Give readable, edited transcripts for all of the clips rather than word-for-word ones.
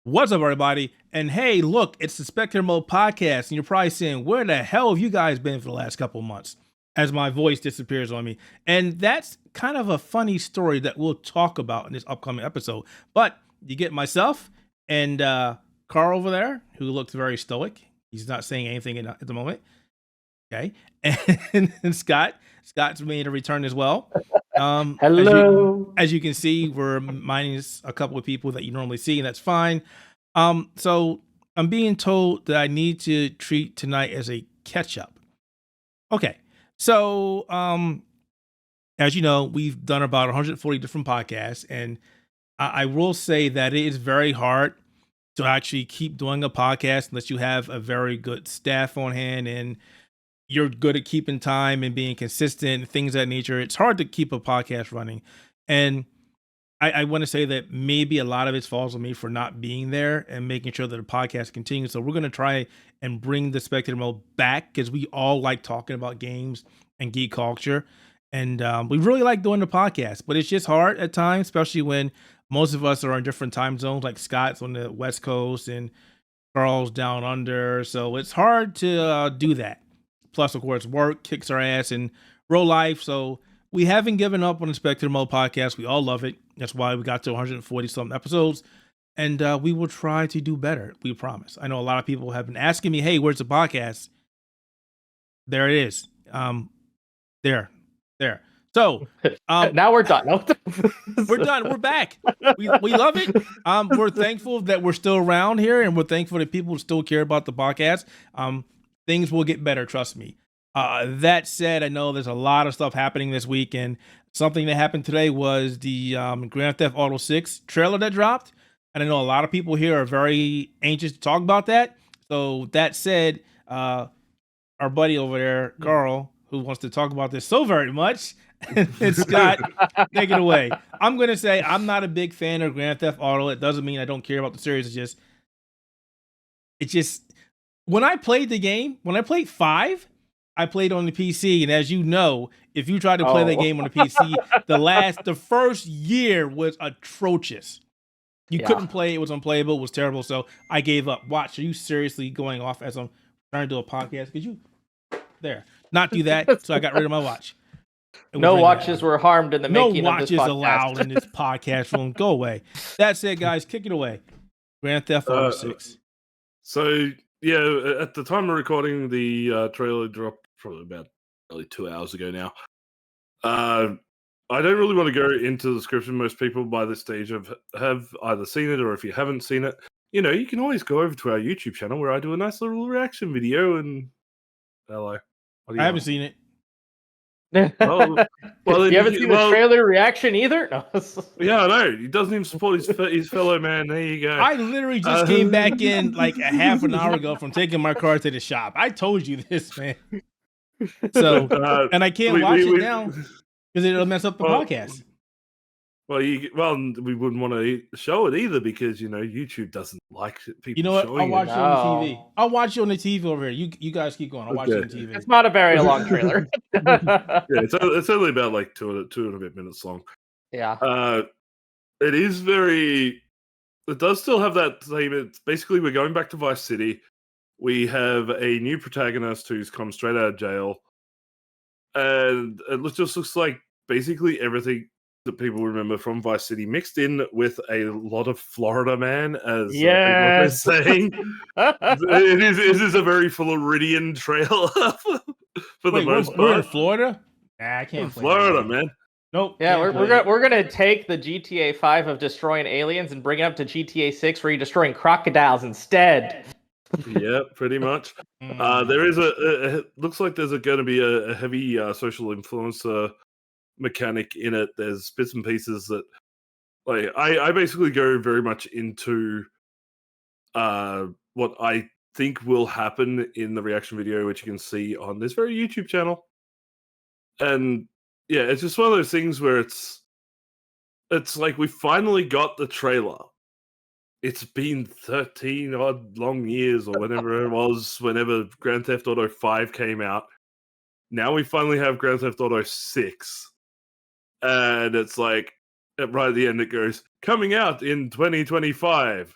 What's up, everybody? And hey, look, it's the Spectator Mode Podcast, and you're probably saying, where the hell have you guys been for the last couple of months? As my voice disappears on me. And that's kind of a funny story that we'll talk about in this upcoming episode. But you get myself and Carl over there, who looks very stoic. He's not saying anything at the moment. Okay. And Scott. Scott's made a return as well. Hello. As you can see, we're minus a couple of people that you normally see, and that's fine. So I'm being told that I need to treat tonight as a catch-up. Okay. So, as you know, we've done about 140 different podcasts, and I will say that it is very hard to actually keep doing a podcast unless you have a very good staff on hand and you're good at keeping time and being consistent, things of that nature. It's hard to keep a podcast running. And I want to say that maybe a lot of it falls on me for not being there and making sure that the podcast continues. So we're going to try and bring the Spectator Mode back because we all like talking about games and geek culture. And we really like doing the podcast, but it's just hard at times, especially when most of us are in different time zones, like Scott's on the West Coast and Carl's down under. So it's hard to do that. Plus, of course, work kicks our ass in real life. So we haven't given up on the Spectator Mode Podcast. We all love it. That's why we got to 140 something episodes. And we will try to do better. We promise. I know a lot of people have been asking me, hey, where's the podcast? There it is. There. So Now we're done. We're done. We're back. We love it. We're thankful that we're still around here, and we're thankful that people still care about the podcast. Things will get better, trust me. That said, I know there's a lot of stuff happening this week, and something that happened today was the Grand Theft Auto 6 trailer that dropped. And I know a lot of people here are very anxious to talk about that. So that said, our buddy over there, Carl, who wants to talk about this so very much, and Scott, take it away. I'm going to say I'm not a big fan of Grand Theft Auto. It doesn't mean I don't care about the series. It's just when I played the game, when I played 5, I played on the PC. And as you know, if you tried to play that game on the PC, the first year was atrocious. You couldn't play. It was unplayable. It was terrible. So I gave up. Watch, are you seriously going off as I'm trying to do a podcast? Could you not do that? So I got rid of my watch. No watches were harmed in the making of this podcast. No watches allowed in this podcast room. Go away. That's it, guys. Kick it away. Grand Theft Auto 6. So, yeah, at the time of recording, the trailer dropped probably about 2 hours ago now. I don't really want to go into the description. Most people by this stage have either seen it, or if you haven't seen it, you can always go over to our YouTube channel where I do a nice little reaction video. And hello. I haven't seen it. Well, you haven't seen the trailer reaction either? No. Yeah, I know. He doesn't even support his fellow man. There you go. I literally just came back in like a half an hour ago from taking my car to the shop. I told you this, man. So, and I can't watch it now because it'll mess up the podcast. Well, we wouldn't want to show it either because YouTube doesn't like people. You know what? I'll watch it on the TV. I'll watch you on the TV over here. You guys keep going. I'll watch it on TV. It's not a very long trailer. Yeah, it's only about like two and a bit minutes long. Yeah. It is very. It does still have that same. It's basically we're going back to Vice City. We have a new protagonist who's come straight out of jail, and it just looks like basically everything that people remember from Vice City mixed in with a lot of Florida man, as people are saying. It is a very Floridian trailer for the most part. We're in Florida? Nah, I can't. Florida, man. Nope. Yeah, we're gonna take the GTA 5 of destroying aliens and bring it up to GTA 6 where you're destroying crocodiles instead. Yeah, pretty much. There is looks like there's going to be a heavy social influencer mechanic in it. There's bits and pieces that like I basically go very much into what I think will happen in the reaction video, which you can see on this very YouTube channel. And yeah, it's just one of those things where it's like we finally got the trailer. It's been 13 odd long years or whatever it was whenever Grand Theft Auto 5 came out. Now we finally have Grand Theft Auto 6. And it's like, right at the end, it goes, coming out in 2025.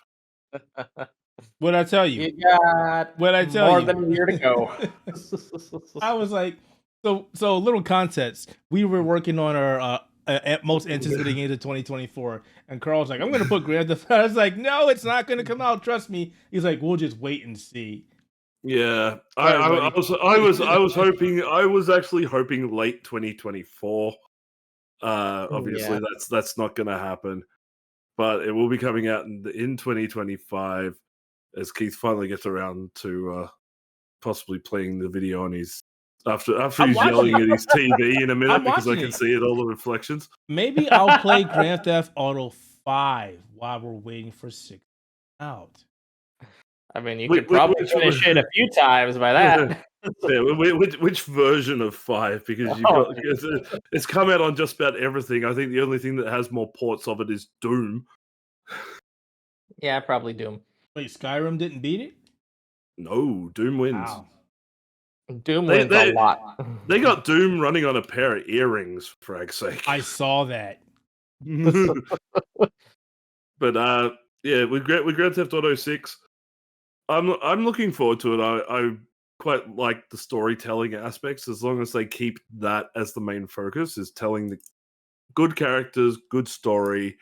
What'd I tell you? You got What'd I tell more you? than a year to go. I was like, so a little context. We were working on our most anticipated games of 2024, and Carl's like, I'm gonna put Grand Theft. I was like, no, it's not gonna come out. Trust me. He's like, we'll just wait and see. Yeah, Sorry, I was hoping, I was actually hoping late 2024. Obviously, Yeah. that's not going to happen, but it will be coming out in 2025 as Keith finally gets around to possibly playing the video on his after he's yelling at his TV in a minute because I can see it, all the reflections. Maybe I'll play Grand Theft Auto 5 while we're waiting for 6 out. I mean, you could probably finish it a few times by that. Yeah, which version of 5? Because it's come out on just about everything. I think the only thing that has more ports of it is Doom. Yeah, probably Doom. Wait, Skyrim didn't beat it? No, Doom wins. Wow. Doom wins a lot. They got Doom running on a pair of earrings, for frag's sake. I saw that. But yeah, with Grand Theft Auto 6, I'm looking forward to it. I quite like the storytelling aspects, as long as they keep that as the main focus, is telling the good characters, good story,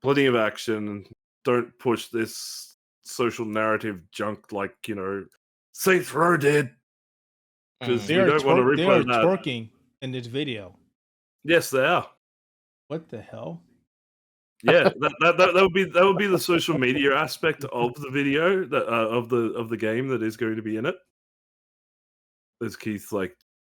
plenty of action. Don't push this social narrative junk like, Saints Row did. Because we don't want to replay that. They are twerking in this video. Yes, they are. What the hell? Yeah, that would be the social media aspect of the video of the game that is going to be in it. There's Keith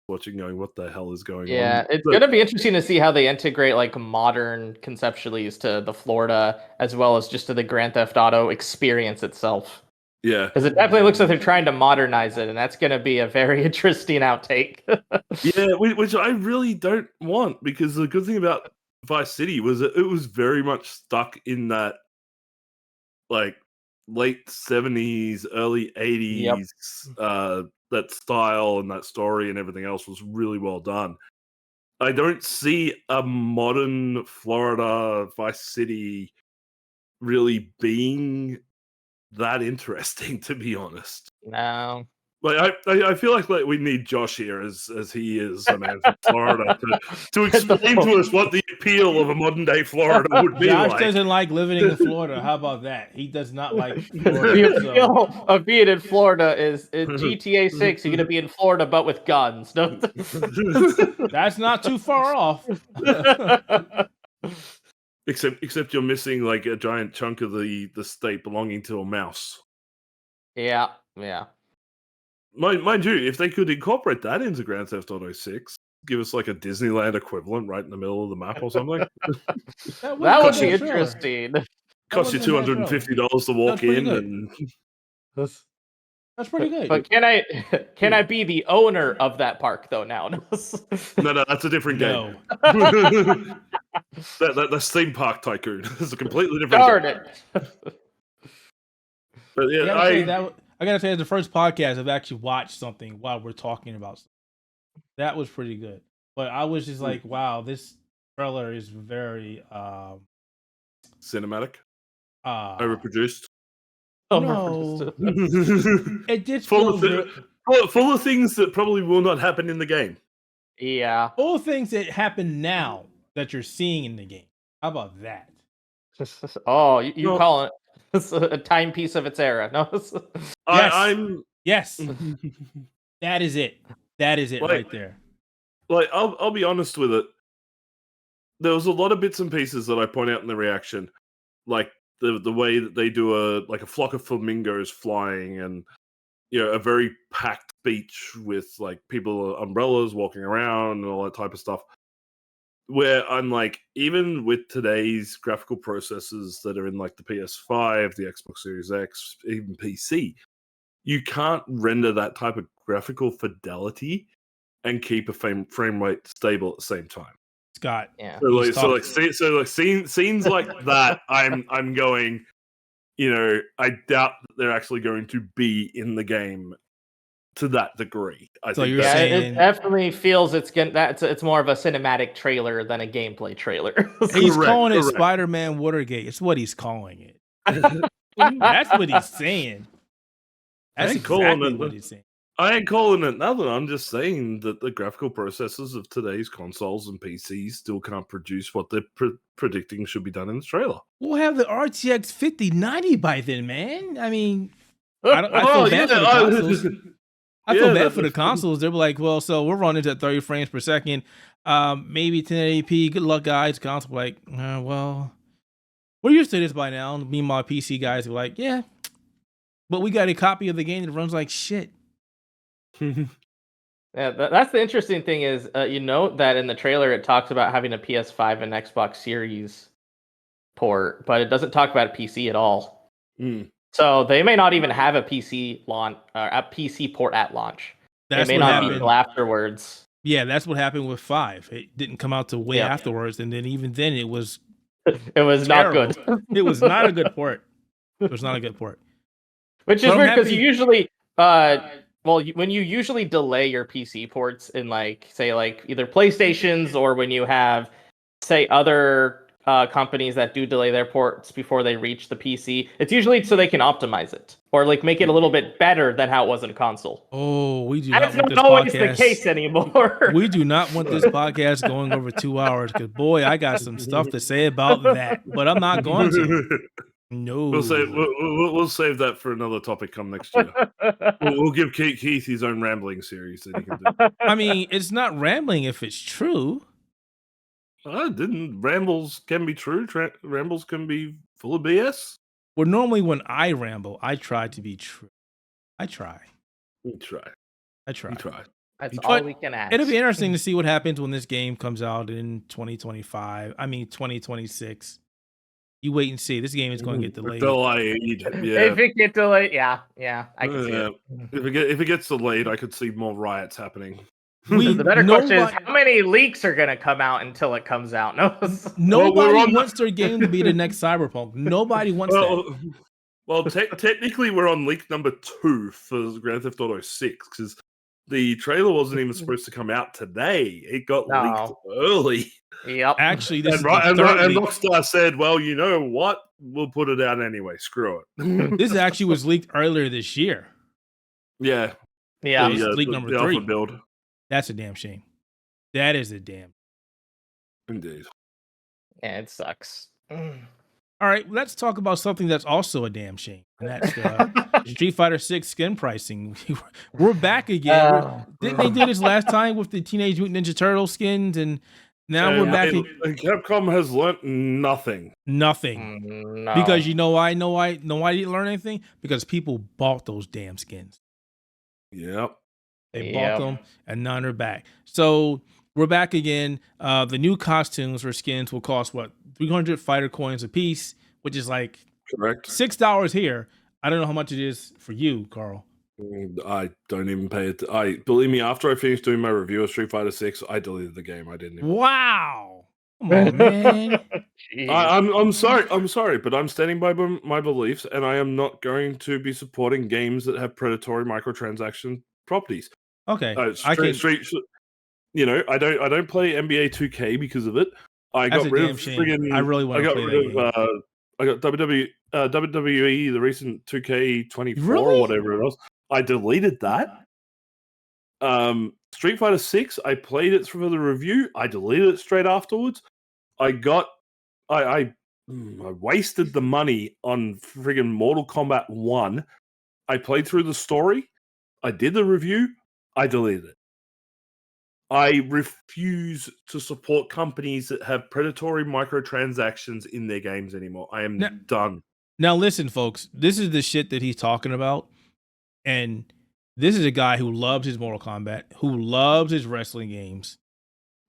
watching, going, "What the hell is going on?" Yeah, it's gonna be interesting to see how they integrate modern conceptualities to the Florida as well as just to the Grand Theft Auto experience itself. Yeah, because it definitely looks like they're trying to modernize it, and that's gonna be a very interesting outtake. Yeah, which I really don't want, because the good thing about Vice City was that it was very much stuck in that late 70s, early 80s, that style and that story and everything else was really well done. I don't see a modern Florida Vice City really being that interesting, to be honest. No. I feel like we need Josh here, as he is a man from Florida, to explain to us what the appeal of a modern day Florida would be. Josh doesn't like living in Florida. How about that? He does not like Florida. The appeal of being in Florida is in GTA 6. You're gonna be in Florida, but with guns. That's not too far off. Except you're missing a giant chunk of the state belonging to a mouse. Yeah. Mind you, if they could incorporate that into Grand Theft Auto 6, give us a Disneyland equivalent right in the middle of the map or something. that would be interesting. Cost you $250 to walk in, and that's pretty good. But can I be the owner of that park though now? No, that's a different game. That's Theme Park Tycoon. It's a completely different Darn game. It. But yeah, I gotta say, it's the first podcast I've actually watched something while we're talking about something. That was pretty good. But I was just like, wow, this trailer is very cinematic, overproduced. No. It just full of things that probably will not happen in the game. Yeah. All things that happen now that you're seeing in the game. How about that? Oh, you call it a timepiece of its era? No. Yes. That is it. That is it right there. I'll be honest with it. There was a lot of bits and pieces that I point out in the reaction, like the way that they do a flock of flamingos flying, and a very packed beach with people umbrellas walking around and all that type of stuff. Where I'm even with today's graphical processors that are in the PS5, the Xbox Series X, even PC, you can't render that type of graphical fidelity and keep a frame rate stable at the same time. Scott, yeah. Scenes like that, I'm going, I doubt that they're actually going to be in the game to that degree. I think you're saying it definitely feels it's more of a cinematic trailer than a gameplay trailer. He's calling it Spider-Man Watergate. It's what he's calling it. That's what he's saying. That's ain't calling exactly it- what he's saying. I ain't calling it nothing. I'm just saying that the graphical processors of today's consoles and PCs still can't produce what they're predicting should be done in the trailer. We'll have the RTX 5090 by then, man. I mean, I feel bad for the consoles. I feel bad for the consoles. They're like, well, so we're running at 30 frames per second, maybe 1080p. Good luck, guys. Console like, well, we're used to this by now. Meanwhile, PC guys are like, yeah, but we got a copy of the game that runs like shit. Yeah, that's the interesting thing is, you note that in the trailer it talks about having a PS5 and Xbox Series port, but it doesn't talk about a PC at all. So they may not even have a PC launch, a PC port at launch. It may not be until afterwards. Yeah, that's what happened with 5. It didn't come out till way afterwards, and then even then it was it was terrible. not good. It was not a good port. It was not a good port. Which is weird because you usually when you usually delay your PC ports in say either PlayStations or when you have say other companies that do delay their ports before they reach the PC, it's usually so they can optimize it or make it a little bit better than how it was in a console. Oh, we do not want this always podcast. The case anymore. We do not want this podcast going over 2 hours because boy, I got some stuff to say about that, but I'm not going to. No, we'll save that for another topic come next year. We'll give Keith his own rambling series that he can do. I mean, it's not rambling if it's true. Rambles can be true. Rambles can be full of BS. Well, normally when I ramble, I try to be true. I try. You try. That's all we can ask. It'll be interesting to see what happens when this game comes out in 2025. I mean, 2026. You wait and see. This game is going to get delayed. If it gets delayed, yeah, I can see it. If it gets delayed, I could see more riots happening. The better question is how many leaks are going to come out until it comes out? Nobody wants their game to be the next Cyberpunk. Nobody wants that. Well, technically, we're on leak number 2 for Grand Theft Auto 6 because the trailer wasn't even supposed to come out today. It got leaked early. Yep. Actually, this and Rockstar said, "Well, you know what? We'll put it out anyway. Screw it." This actually was leaked earlier this year. Yeah. Leak number 3. Build. That's a damn shame. That is a damn. Indeed. Yeah, it sucks. All right, let's talk about something that's also a damn shame, and that's Street Fighter 6 skin pricing. We're back again. Didn't they do this last time with the Teenage Mutant Ninja Turtle skins, and now we're back. Capcom has learned nothing. Nothing. No. Because you know why? Know why they didn't learn anything? Because people bought those damn skins. Yep. They bought them, and now they're back. So we're back again. The new costumes or skins will cost 300 fighter coins a piece, which is like correct $6 here. I don't know how much it is for you, Carl. I don't even pay it. Believe me, after I finished doing my review of Street Fighter 6, I deleted the game. I didn't even. Wow. Come on, man. I'm sorry, but I'm standing by my beliefs, and I am not going to be supporting games that have predatory microtransaction properties. Okay, I don't play NBA 2K because of it. I got rid of friggin'. I really want to play that game. I got WWE, the recent 2K24 really? or whatever it was. I deleted that. Street Fighter 6, I played it for the review. I deleted it straight afterwards. I wasted the money on friggin' Mortal Kombat 1. I played through the story. I did the review. I deleted it. I refuse to support companies that have predatory microtransactions in their games anymore. I am done. Now listen, folks. This is the shit that he's talking about. And this is a guy who loves his Mortal Kombat, who loves his wrestling games.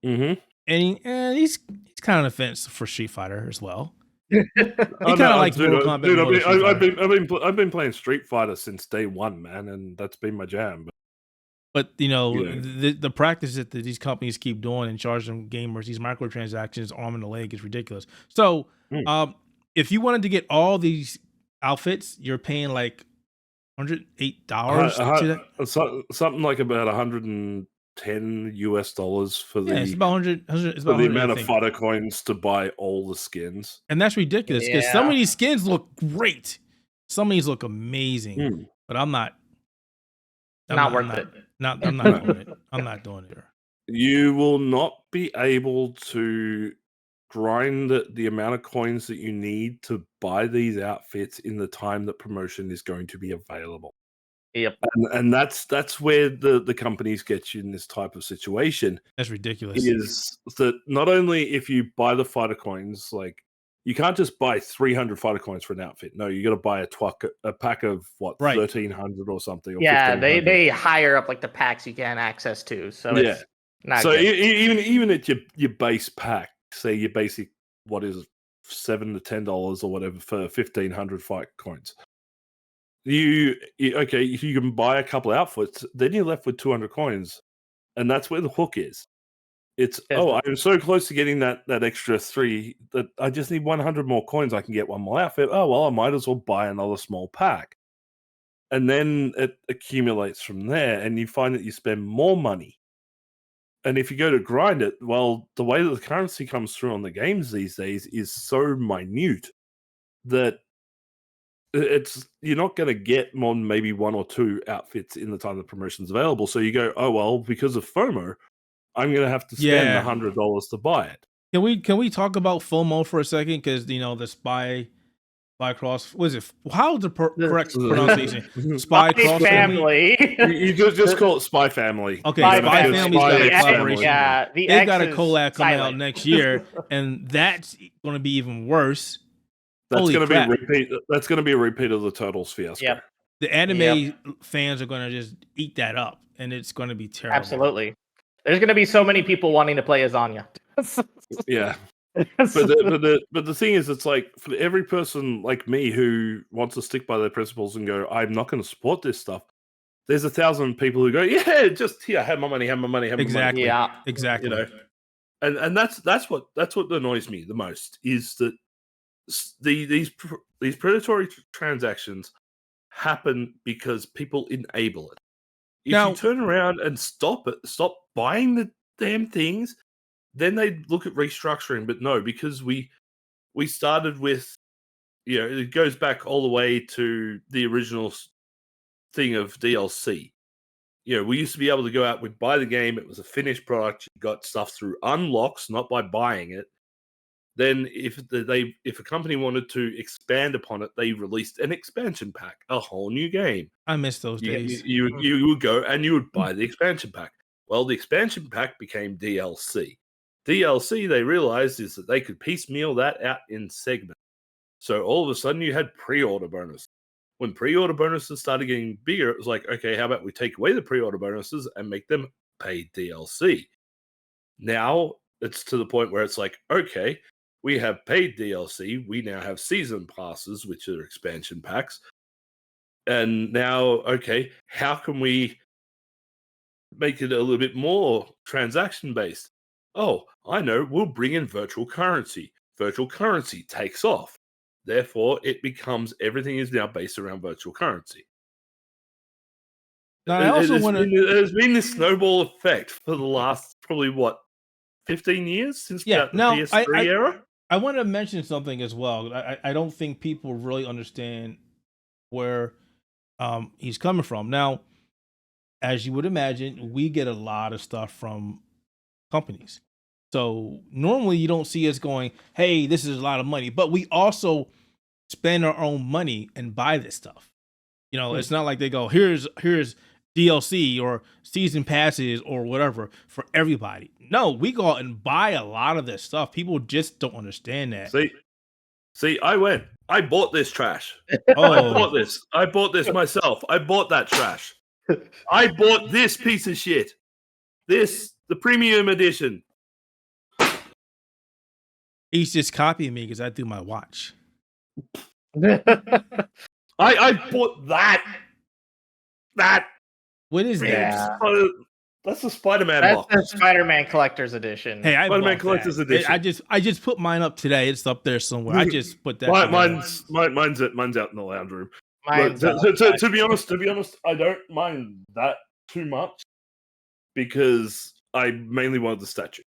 Mm-hmm. And he's kind of offensive for Street Fighter as well. He kind of likes Mortal Kombat. I've been playing Street Fighter since day one, man, and that's been my jam. But the practice that these companies keep doing and charging gamers these microtransactions arm and a leg is ridiculous. So, if you wanted to get all these outfits, you're paying like $108 something like about $110 for the it's about 100. It's about the amount of fighter coins to buy all the skins, and that's ridiculous because some of these skins look great. Some of these look amazing, but I'm not. Not worth it. I'm not doing it. I'm not doing it. You will not be able to grind the amount of coins that you need to buy these outfits in the time that promotion is going to be available. Yep. And that's where the companies get you in this type of situation. That's ridiculous. Is that not only if you buy the fighter coins, like you can't just buy 300 fighter coins for an outfit. No, you got to buy a pack of what, 1,300 or something. Or yeah, they hire up like the packs you can access to. So yeah. It's not so good. even at your base pack, say your basic, what is it, $7 to $10 or whatever for 1,500 fight coins. You if you can buy a couple outfits, then you're left with 200 coins, and that's where the hook is. It's I'm so close to getting that extra 3 that I just need 100 more coins. I can get one more outfit. Oh well, I might as well buy another small pack, and then it accumulates from there, and you find that you spend more money. And if you go to grind it, well, the way that the currency comes through on the games these days is so minute that you're not going to get more than maybe 1 or 2 outfits in the time the promotion's available. So you go, oh well, because of FOMO, I'm going to have to spend $100 to buy it. Can we talk about FOMO for a second? Because the spy cross, what is it? How is the correct pronunciation? Spy cross family. You just call it Spy Family. Okay, Spy Family's got a collaboration. Yeah, they've got a collab coming out next year, and that's going to be even worse. That's going to be a repeat. That's going to be a repeat of the Turtles fiasco. Yep. The anime fans are going to just eat that up, and it's going to be terrible. Absolutely. There's going to be so many people wanting to play as Anya. Yeah. But the thing is, it's like for every person like me who wants to stick by their principles and go, I'm not going to support this stuff. There's 1,000 people who go, yeah, just here, have my money, have my money, have my money. Yeah, exactly. And that's what annoys me the most is that these predatory transactions happen because people enable it. If you turn around and stop buying the damn things, then they look at restructuring. But no, because we started with, it goes back all the way to the original thing of DLC. We used to be able to go out, we'd buy the game, it was a finished product, you got stuff through unlocks, not by buying it. Then if a company wanted to expand upon it, they released an expansion pack, a whole new game. I miss those days. You would go and you would buy the expansion pack. Well, the expansion pack became DLC. DLC, they realized, is that they could piecemeal that out in segments. So all of a sudden you had pre-order bonus. When pre-order bonuses started getting bigger, it was like, okay, how about we take away the pre-order bonuses and make them paid DLC? Now it's to the point where it's like, okay, we have paid DLC. We now have season passes, which are expansion packs. And now, okay, how can we make it a little bit more transaction-based? Oh, I know, we'll bring in virtual currency. Virtual currency takes off. Therefore, it becomes, everything is now based around virtual currency. Now, I also want to... There's been this snowball effect for the last, probably, 15 years since the PS3 era? I want to mention something as well. I don't think people really understand where he's coming from. Now, as you would imagine, we get a lot of stuff from companies. So normally you don't see us going, hey, this is a lot of money, but we also spend our own money and buy this stuff. It's not like they go, here's DLC or season passes or whatever for everybody. No, we go out and buy a lot of this stuff. People just don't understand that. See, I bought this trash. Oh. I bought this myself. I bought that trash. I bought this piece of shit. The premium edition. He's just copying me because I do my watch. I bought that. What is that? That's the Spider-Man box. That's the Spider-Man Collector's Edition. Hey, Spider-Man Collector's Edition. I just put mine up today. It's up there somewhere. I just put that. Mine's out in the lounge room. To be honest, I don't mind that too much because I mainly wanted the statue.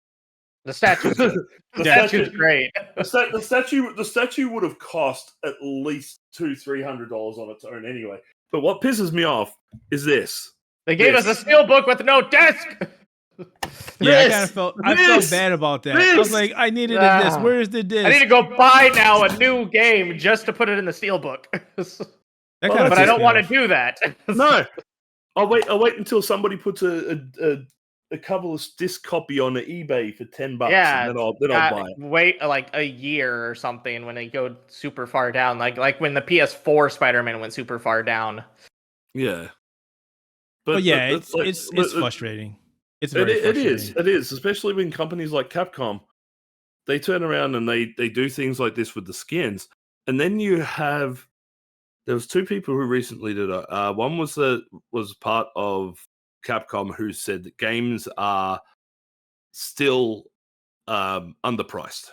The statue's good. The statue's great. The statue would have cost at least $200-$300 on its own anyway. But what pisses me off is this. They gave us a steel book with no disc. Yeah, I kind of felt bad about that. I was like, I needed a disc. Where is the disc? I need to go buy now a new game just to put it in the steelbook. But I don't want to do that. No, I'll wait until somebody puts a coverless disc copy on eBay for $10. Yeah, and then I'll buy it. Wait like a year or something when they go super far down, like when the PS4 Spider-Man went super far down. Yeah, but yeah, it's frustrating. It's very frustrating. It is, especially when companies like Capcom, they turn around and they do things like this with the skins, and then you have. There was two people who recently did it. One was part of Capcom who said that games are still underpriced.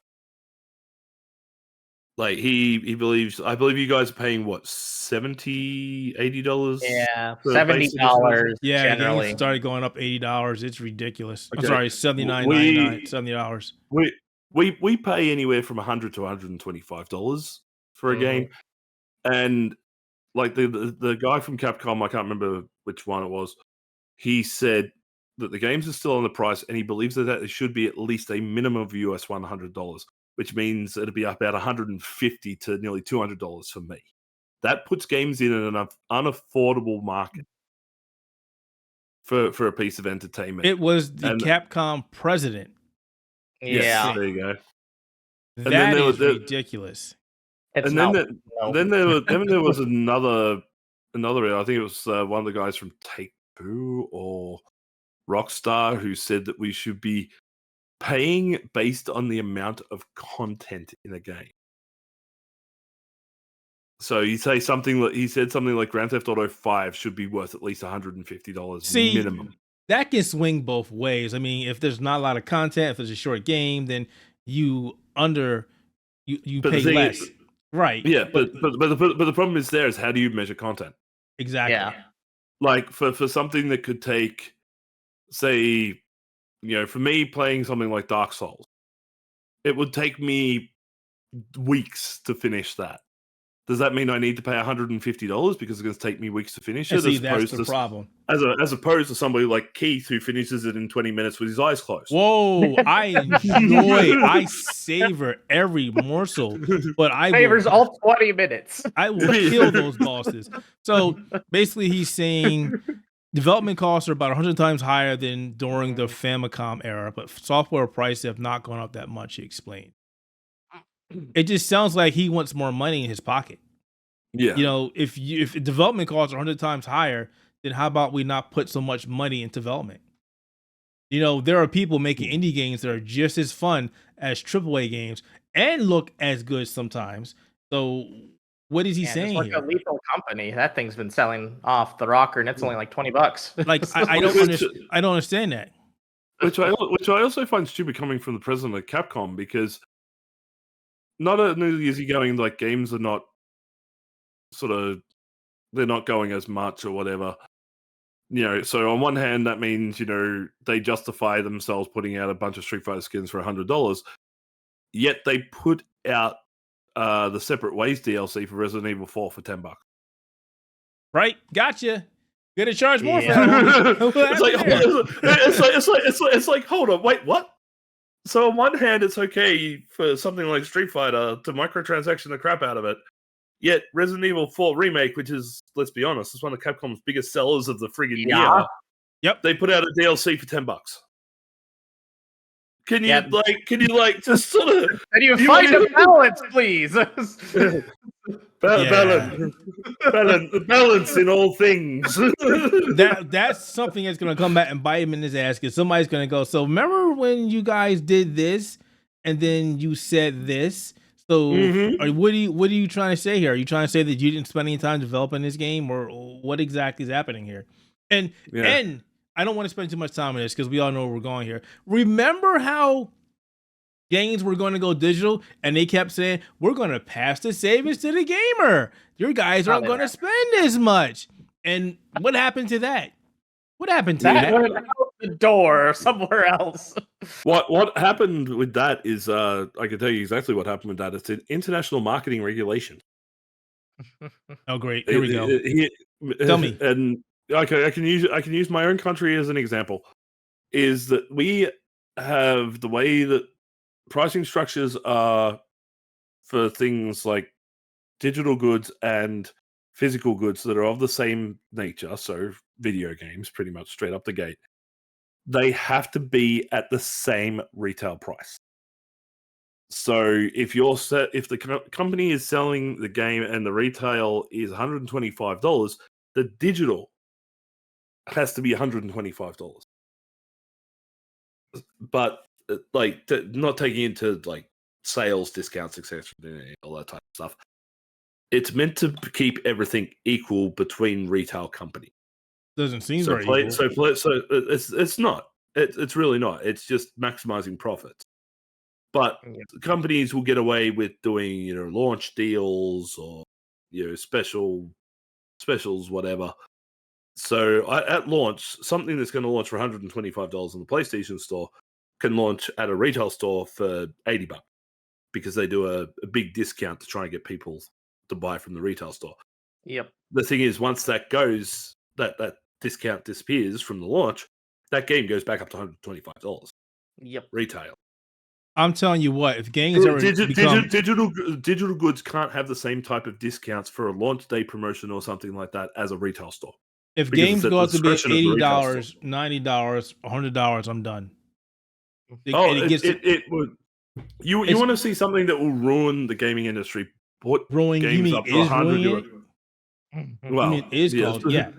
Like he believes, I believe you guys are paying what, $70, $80? Yeah, $70. Yeah, generally games started going up $80. It's ridiculous. Okay. I'm sorry, $79.99, $70. We pay anywhere from $100 to $125 for a game, and like the guy from Capcom, I can't remember which one it was. He said that the games are still on the price, and he believes that it should be at least a minimum of US $100, which means it'll be about $150 to nearly $200 for me. That puts games in an unaffordable market for a piece of entertainment. It was the Capcom president. Yeah, yes, there you go. That is ridiculous. Then there was another. I think it was one of the guys from Take-Two or Rockstar who said that we should be paying based on the amount of content in a game. So he said something like Grand Theft Auto 5 should be worth at least $150 minimum. That can swing both ways. I mean, if there's not a lot of content, if it's a short game, then you pay less. Right. Yeah, but the problem is how do you measure content? Exactly. Yeah. Like for something that could take, say, for me playing something like Dark Souls, it would take me weeks to finish that. Does that mean I need to pay $150 because it's going to take me weeks to finish it? See, that's the problem. As opposed to somebody like Keith who finishes it in 20 minutes with his eyes closed. Whoa, I savor every morsel, but savors all 20 minutes. I will kill those bosses. So basically he's saying development costs are about 100 times higher than during the Famicom era, but software prices have not gone up that much, he explained. It just sounds like he wants more money in his pocket. Yeah. If development costs are 100 times higher, then how about we not put so much money into development? There are people making indie games that are just as fun as AAA games and look as good sometimes. So what is he saying it's like here? a Lethal Company. That thing's been selling off the rocker, and it's only like $20. Like I don't understand that. Which I also find stupid coming from the president of Capcom, because not only is he going like games are not they're not going as much or whatever. So on one hand that means, they justify themselves putting out a bunch of Street Fighter skins for $100, yet they put out the Separate Ways DLC for Resident Evil 4 for $10. Right? Gotcha. Gonna charge more for that. It's like, hold on, wait, what? So on one hand, it's okay for something like Street Fighter to microtransaction the crap out of it. Yet Resident Evil 4 Remake, which is, let's be honest, it's one of Capcom's biggest sellers of the friggin' year. Yep. They put out a DLC for $10. Can you just sort of... And you find a balance, please. Balance in all things. That's something that's going to come back and bite him in his ass, because somebody's going to go, so remember when you guys did this and then you said this? So what are you trying to say here? Are you trying to say that you didn't spend any time developing this game, or what exactly is happening here? And I don't want to spend too much time on this because we all know where we're going here. Remember how games were going to go digital and they kept saying, we're going to pass the savings to the gamer. Your guys aren't going to spend as much. And what happened to that? What happened to that? Went out the door somewhere else. What happened with that is, I can tell you exactly what happened with that. It's an international marketing regulation. Oh, great! Here we go. Tell me. And okay, I can use my own country as an example. Is that we have the way that pricing structures are for things like digital goods and physical goods that are of the same nature, so video games, pretty much straight up the gate. They have to be at the same retail price. So if the company is selling the game and the retail is $125, the digital has to be $125. But not taking into like sales discounts, etc., all that type of stuff. It's meant to keep everything equal between retail companies. Doesn't seem very equal. So it's not. It's really not. It's just maximizing profits. But companies will get away with doing, launch deals or specials, whatever. So at launch, something that's going to launch for $125 in the PlayStation Store can launch at a retail store for $80 because they do a big discount to try and get people to buy from the retail store. Yep. The thing is, once that goes, that discount disappears from the launch, that game goes back up to $125. Yep. Retail. I'm telling you what, if games ever digital goods can't have the same type of discounts for a launch day promotion or something like that as a retail store. If games go out to be $80, $90, $100, I'm done. It would. You want to see something that will ruin the gaming industry? Ruin games up to $100. Well, yeah.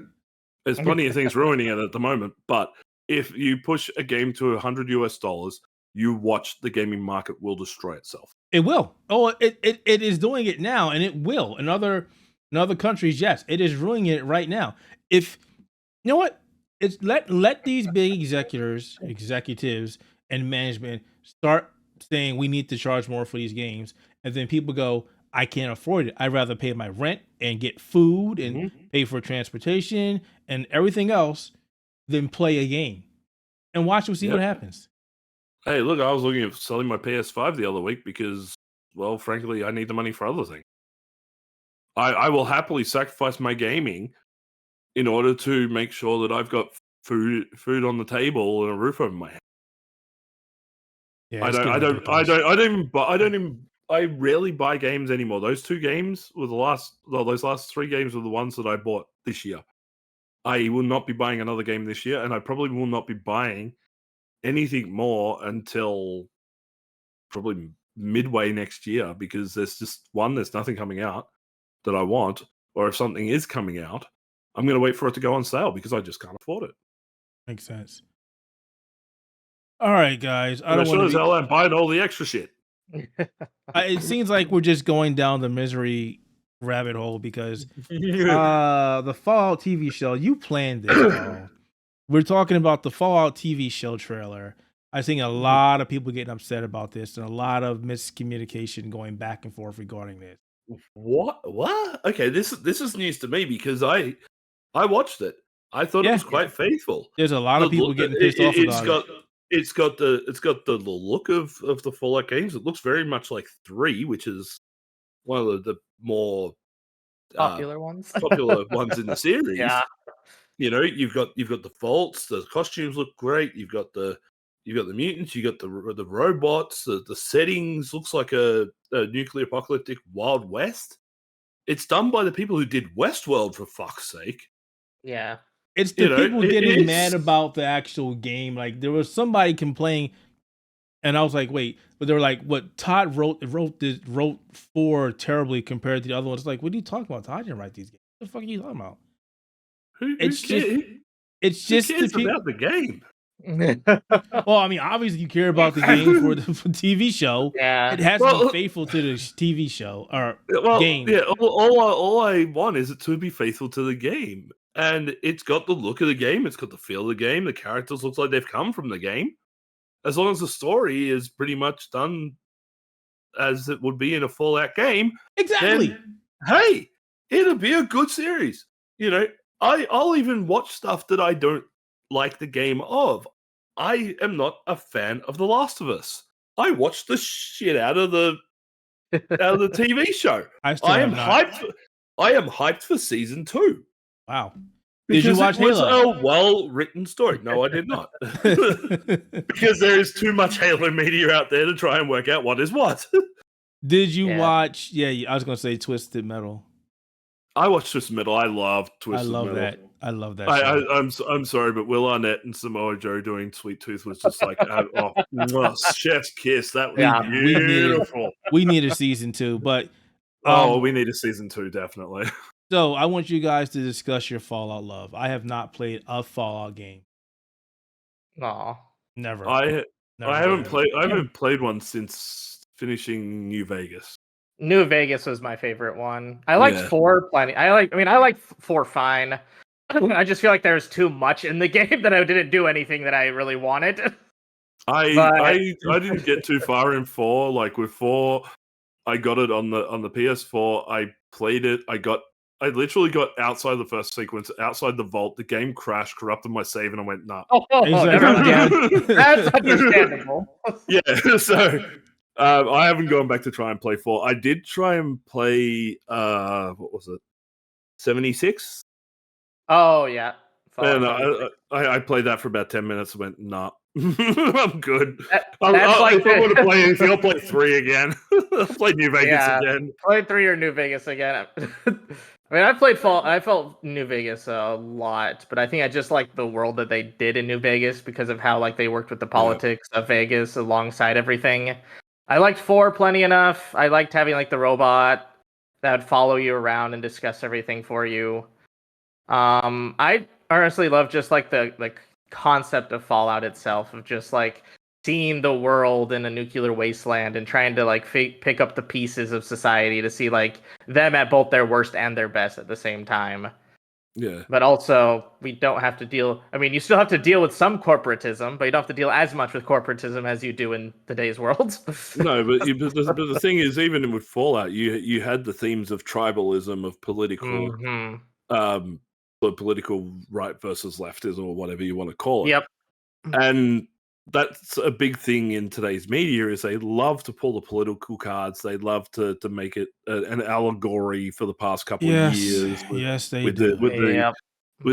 There's plenty of things ruining it at the moment, but if you push a game to $100, you watch the gaming market will destroy itself. It will. Oh, it is doing it now, and it will. In other countries, yes, it is ruining it right now. If you know what, it's let these big executives and management start saying we need to charge more for these games, and then people go, I can't afford it. I'd rather pay my rent and get food and pay for transportation and everything else than play a game. And watch and see what happens. Hey, look, I was looking at selling my PS5 the other week because, well, frankly, I need the money for other things. I will happily sacrifice my gaming in order to make sure that I've got food on the table and a roof over my head. Yeah, I rarely buy games anymore. Those two games were those last three games were the ones that I bought this year. I will not be buying another game this year, and I probably will not be buying anything more until probably midway next year because there's nothing coming out that I want, or if something is coming out, I'm going to wait for it to go on sale because I just can't afford it. Makes sense. All right, guys. I sure as hell am buying all the extra shit. It seems like we're just going down the misery rabbit hole because the Fallout TV show, you planned this, Carl. We're talking about the Fallout TV show trailer. I've seen a lot of people getting upset about this and a lot of miscommunication going back and forth regarding this. What? Okay, this is news to me because I watched it. I thought it was quite faithful. There's a lot of people getting pissed off about it. It's got the look of the Fallout games. It looks very much like 3, which is one of the more popular ones in the series. Yeah. You've got the vaults, the costumes look great. You've got the mutants, you got the robots, the settings looks like a nuclear apocalyptic Wild West. It's done by the people who did Westworld, for fuck's sake. Yeah. It's the people getting mad about the actual game. Like there was somebody complaining, and I was like, wait, but they were like, what Todd wrote 4 terribly compared to the other ones. It's like, what are you talking about? Todd didn't write these games. What the fuck are you talking about? It's just about the game. Well, I mean, obviously you care about the game for the TV show. Yeah, it has to be faithful to the TV show or game. Yeah, all I want is it to be faithful to the game, and it's got the look of the game, it's got the feel of the game. The characters look like they've come from the game. As long as the story is pretty much done as it would be in a Fallout game, exactly. Then, hey, it'll be a good series. I'll even watch stuff that I don't like the game of. I am not a fan of The Last of Us. I watched the shit out of the TV show. I am hyped. I am hyped for season 2. Wow. Did you watch it was Halo? a well-written story. No, I did not. Because there is too much Halo media out there to try and work out what is what. Did you watch? Yeah, I was gonna say Twisted Metal. I watched Twisted Metal. I love Twisted Metal. I love that. Show. I'm sorry, but Will Arnett and Samoa Joe doing Sweet Tooth was just like chef's kiss. That was beautiful. We need a season 2, but we need a season 2 definitely. So I want you guys to discuss your Fallout love. I have not played a Fallout game. No, Never. I haven't played one since finishing New Vegas. New Vegas was my favorite one. I liked 4 plenty. I like 4 fine. I just feel like there's too much in the game that I didn't do anything that I really wanted. I didn't get too far in 4. Like with 4, I got it on the PS4. I played it. I literally got outside the first sequence, outside the vault. The game crashed, corrupted my save, and I went, nah. That's understandable. Yeah, so I haven't gone back to try and play 4. I did try and play, what was it, 76? Oh, yeah. And I played that for about 10 minutes and went, nah. I'm good. That's if I want to play anything, I'll play 3 again. I'll play New Vegas again. Play 3 or New Vegas again. I mean, I felt New Vegas a lot, but I think I just like the world that they did in New Vegas because of how like they worked with the politics of Vegas alongside everything. I liked 4 plenty enough. I liked having like the robot that would follow you around and discuss everything for you. I honestly love just like the concept of Fallout itself, of just like seeing the world in a nuclear wasteland and trying to like pick up the pieces of society to see like them at both their worst and their best at the same time. Yeah. But also, we don't have to deal. I mean, you still have to deal with some corporatism, but you don't have to deal as much with corporatism as you do in today's world. No, but the thing is, even with Fallout, you had the themes of tribalism, of political, the political right versus leftism, or whatever you want to call it. Yep. And that's a big thing in today's media, is they love to pull the political cards. They love to make it an allegory for the past couple of years. With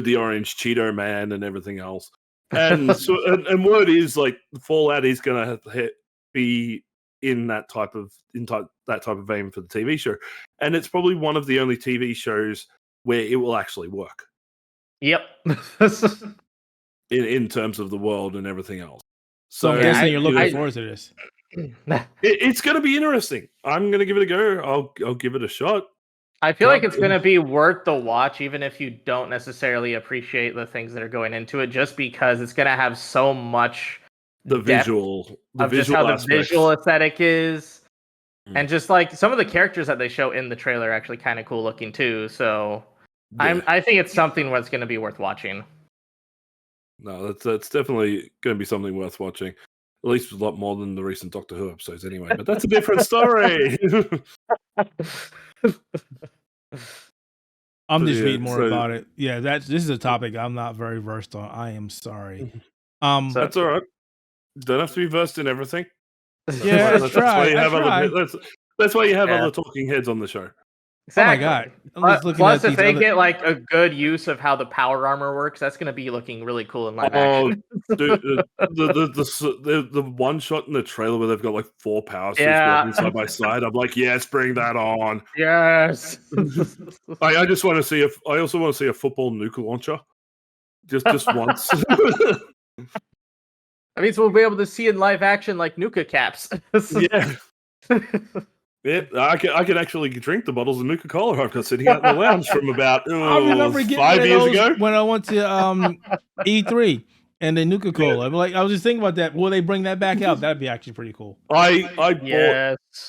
the orange Cheeto Man and everything else. And and word is like Fallout is going to be in that type of vein for the TV show, and it's probably one of the only TV shows where it will actually work. Yep. in terms of the world and everything else. So I'm guessing you're looking forward to this. It's going to be interesting. I'm going to give it a go. I'll give it a shot. I feel like it's going to be worth the watch, even if you don't necessarily appreciate the things that are going into it, just because it's going to have so much visual just how the visual aesthetic is. And just like some of the characters that they show in the trailer are actually kind of cool looking too. So I think it's something that's going to be worth watching. No, that's definitely going to be something worth watching. At least a lot more than the recent Doctor Who episodes anyway. But that's a different story. I'm just reading more about it. Yeah, this is a topic I'm not very versed on. I am sorry. That's all right. Don't have to be versed in everything. Yeah, that's why you have other talking heads on the show. Exactly. Oh my god! Plus, if they get like a good use of how the power armor works, that's going to be looking really cool in live action. Dude, the one shot in the trailer where they've got like 4 power suits working side by side. I'm like, yes, bring that on. Yes. I just want to see I also want to see a football nuke launcher, just once. That means we'll be able to see in live action like Nuka caps. Yeah. Yeah, I can actually drink the bottles of Nuka-Cola I've got sitting out in the lounge from about 5 years ago. When I went to E3 and the Nuka-Cola. I was just thinking about that. Will they bring that back out? That'd be actually pretty cool. I bought.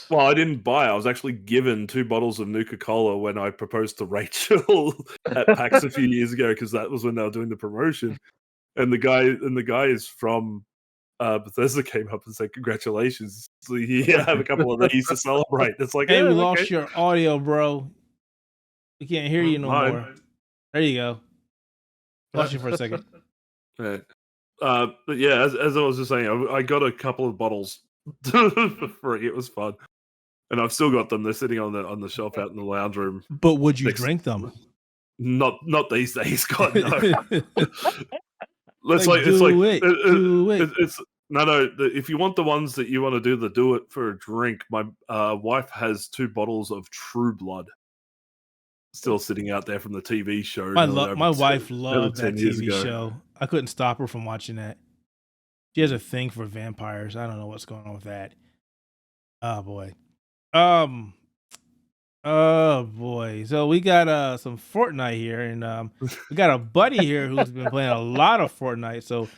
Well, I didn't buy. I was actually given 2 bottles of Nuka-Cola when I proposed to Rachel at PAX a few years ago, because that was when they were doing the promotion. And the guy is from Bethesda, came up and said, "Congratulations! So you have a couple of these to celebrate." It's like, hey, we lost your audio, bro. We can't hear you no more. There you go. Lost you for a second. But yeah, as I was just saying, I got a couple of bottles for free. It was fun. and I've still got them. They're sitting on the shelf out in the lounge room. But would you drink them? Not these days. God no. It's no. If you want the ones that you want to do the do it for a drink, my wife has 2 bottles of True Blood still sitting out there from the TV show. My wife loved that TV show. I couldn't stop her from watching that. She has a thing for vampires. I don't know what's going on with that. Oh boy. Oh boy. So we got some Fortnite here, and we got a buddy here who's been playing a lot of Fortnite. So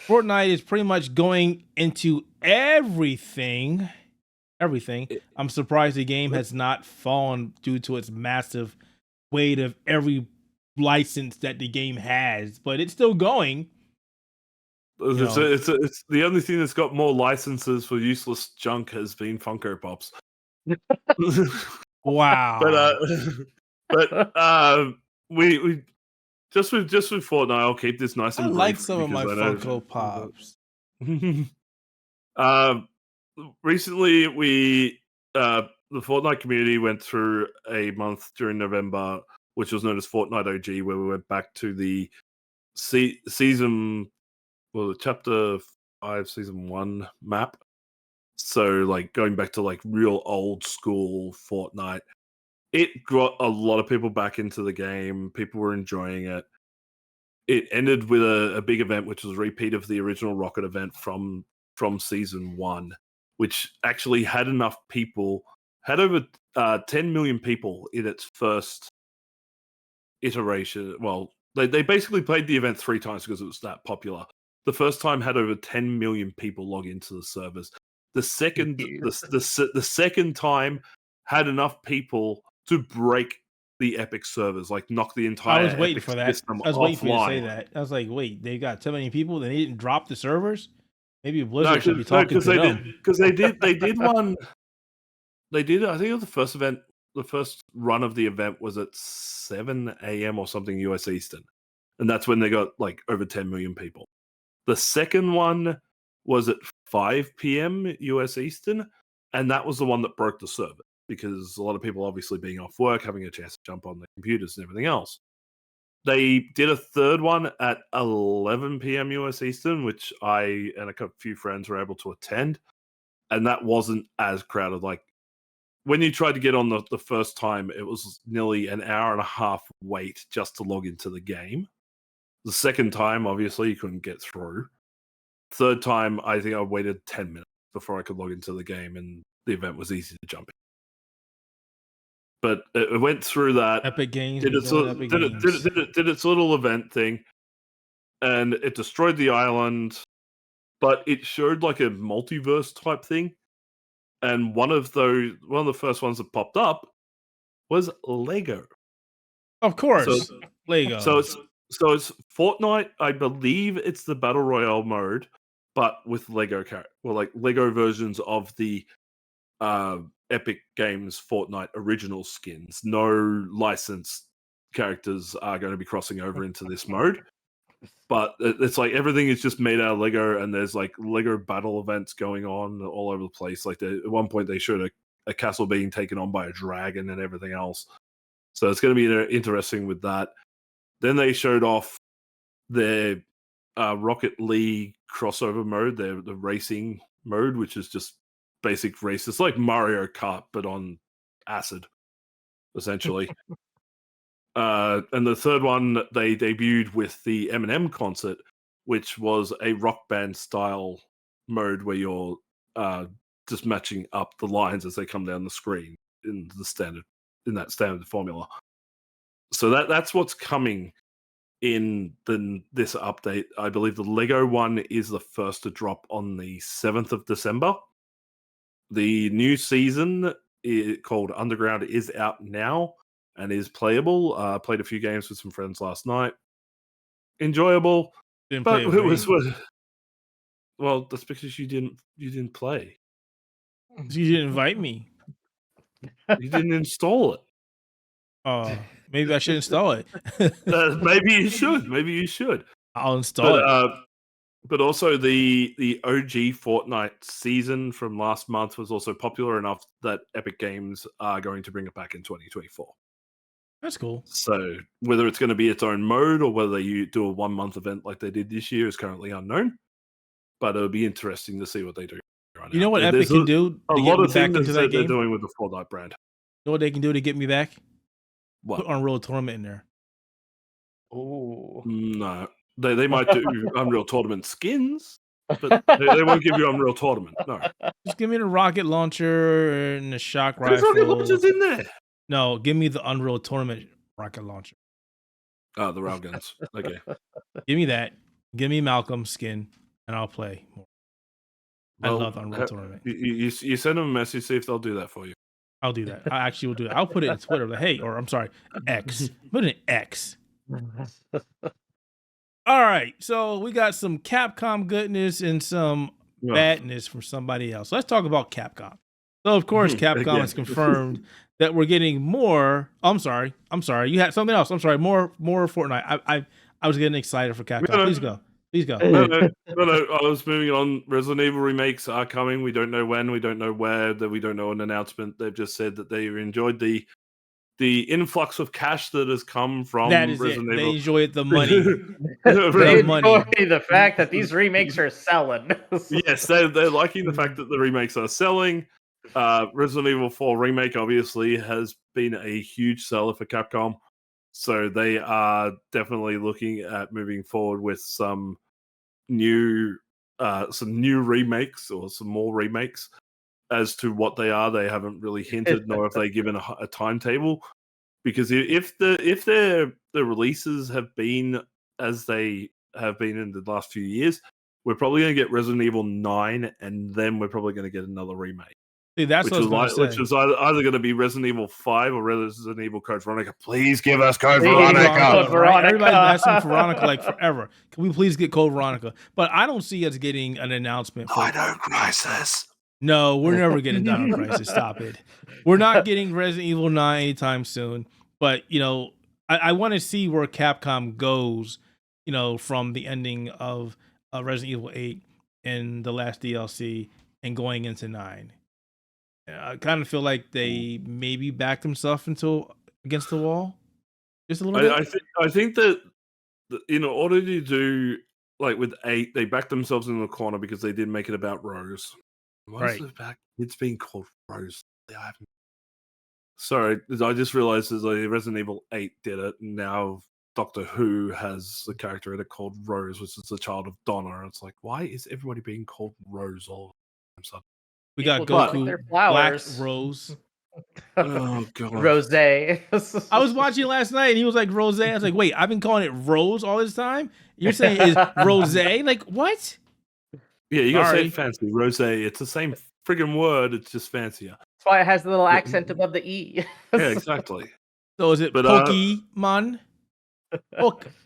Fortnite is pretty much going into everything. I'm surprised the game has not fallen due to its massive weight of every license that the game has, but it's still going. It's the only thing that's got more licenses for useless junk has been Funko Pops. Wow. But we just with Fortnite, I'll keep this nice and brief. I like some of my Funko Pops. Recently, the Fortnite community went through a month during November, which was known as Fortnite OG, where we went back to the chapter 5, season 1 map. So, like, going back to like real old school Fortnite, it got a lot of people back into the game. People were enjoying it. It ended with a big event, which was a repeat of the original Rocket event from season 1, which actually had enough people, had over 10 million people in its first iteration. Well, they basically played the event 3 times because it was that popular. The first time had over 10 million people log into the servers. The second the second time had enough people to break the Epic servers, like knock the entire. I was waiting for that. I was waiting for you to say offline. that. I was like, wait, they got so many people, they didn't drop the servers? Maybe Blizzard should be talking to them. Because they did one. They did. I think it was the first event. The first run of the event was at 7 a.m. or something US Eastern, and that's when they got like over 10 million people. The second one was at 5 p.m. US Eastern, and that was the one that broke the server because a lot of people obviously being off work, having a chance to jump on their computers and everything else. They did a third one at 11 p.m. US Eastern, which I and a few friends were able to attend, and that wasn't as crowded. Like when you tried to get on the first time, it was nearly an hour and a half wait just to log into the game. The second time, obviously, you couldn't get through. Third time, I think I waited 10 minutes before I could log into the game, and the event was easy to jump in. But it went through that. Epic Games did its little event thing, and it destroyed the island, but it showed like a multiverse type thing. And one of the first ones that popped up was Lego. Of course, Lego. So it's Fortnite. I believe it's the Battle Royale mode, but with Lego Lego versions of the Epic Games Fortnite original skins. No licensed characters are going to be crossing over into this mode. But it's like everything is just made out of Lego, and there's like Lego battle events going on all over the place. Like at one point they showed a castle being taken on by a dragon and everything else. So it's going to be interesting with that. Then they showed off their Rocket League crossover mode, the racing mode, which is just basic race. It's like Mario Kart, but on acid, essentially. And the third one they debuted with the Eminem concert, which was a Rock Band style mode where you're just matching up the lines as they come down the screen in that standard formula. So that's what's coming in this update. I believe the Lego one is the first to drop on the 7th of December. The new season called Underground is out now and is playable. Played a few games with some friends last night. Enjoyable. But it was well, that's because you didn't play. You didn't invite me. You didn't install it. Maybe I should install it. Maybe you should. Maybe you should. I'll install it. But also the OG Fortnite season from last month was also popular enough that Epic Games are going to bring it back in 2024. That's cool. So whether it's going to be its own mode or whether you do a 1 month event like they did this year is currently unknown. But it'll be interesting to see what they do. Right You now. know what Epic can do? A lot of things that they're doing with the Fortnite brand. You know what they can do to get me back? What? Put Unreal Tournament in there. Oh no, they might do Unreal Tournament skins, but they won't give you Unreal Tournament. No, just give me the rocket launcher and the shock There's rifle. rocket launchers in there. No, give me the Unreal Tournament rocket launcher. Oh, the railguns. Okay, give me that. Give me Malcolm's skin, and I'll play more. I love the Unreal Tournament. You send them a message, see if they'll do that for you. I'll do that. I actually will do that. I'll put it in Twitter. Like, hey, or I'm sorry, X. Put it in X. All right, so we got some Capcom goodness and some badness from somebody else. Let's talk about Capcom. So, of course, Capcom has confirmed that we're getting more. I'm sorry. You had something else. I'm sorry. More Fortnite. I was getting excited for Capcom. Please go. No. I was moving on. Resident Evil remakes are coming. We don't know when. We don't know where. That we don't know an announcement. They've just said that they enjoyed the influx of cash that has come from Resident Evil. They enjoyed the money. They enjoy the fact that these remakes are selling. Yes, they're liking the fact that the remakes are selling. Resident Evil 4 Remake obviously has been a huge seller for Capcom. So they are definitely looking at moving forward with some new remakes or some more remakes. As to what they are, they haven't really hinted, nor have they given a timetable. Because if the releases have been as they have been in the last few years, we're probably going to get Resident Evil 9, and then we're probably going to get another remake. See, that's which is either going to be Resident Evil 5 or Resident Evil Code Veronica. Please give us Code Veronica. Everybody's asking for Veronica like forever. Can we please get Code Veronica? But I don't see us getting an announcement for Dino Crisis. No, we're never getting Dino Crisis. Stop it. We're not getting Resident Evil 9 anytime soon. But, I want to see where Capcom goes, from the ending of Resident Evil 8 and the last DLC and going into 9. I kind of feel like they maybe backed themselves against the wall just a little bit. I think that in order to do like with 8, they backed themselves in the corner because they did make it about Rose. Right. It's been called Rose. Sorry, I just realized as Resident Evil 8 did it. Now Doctor Who has the character in it called Rose, which is the child of Donna. It's like, why is everybody being called Rose all the time? We got Goku, Black Rose. Oh god, Rose. I was watching last night and he was like Rose. I was like, wait, I've been calling it Rose all this time. You're saying is Rose? Like what? Yeah, you gotta say it fancy. Rose. It's the same friggin' word. It's just fancier. That's why it has the little accent above the E. Yeah, exactly. So is it Pokemon?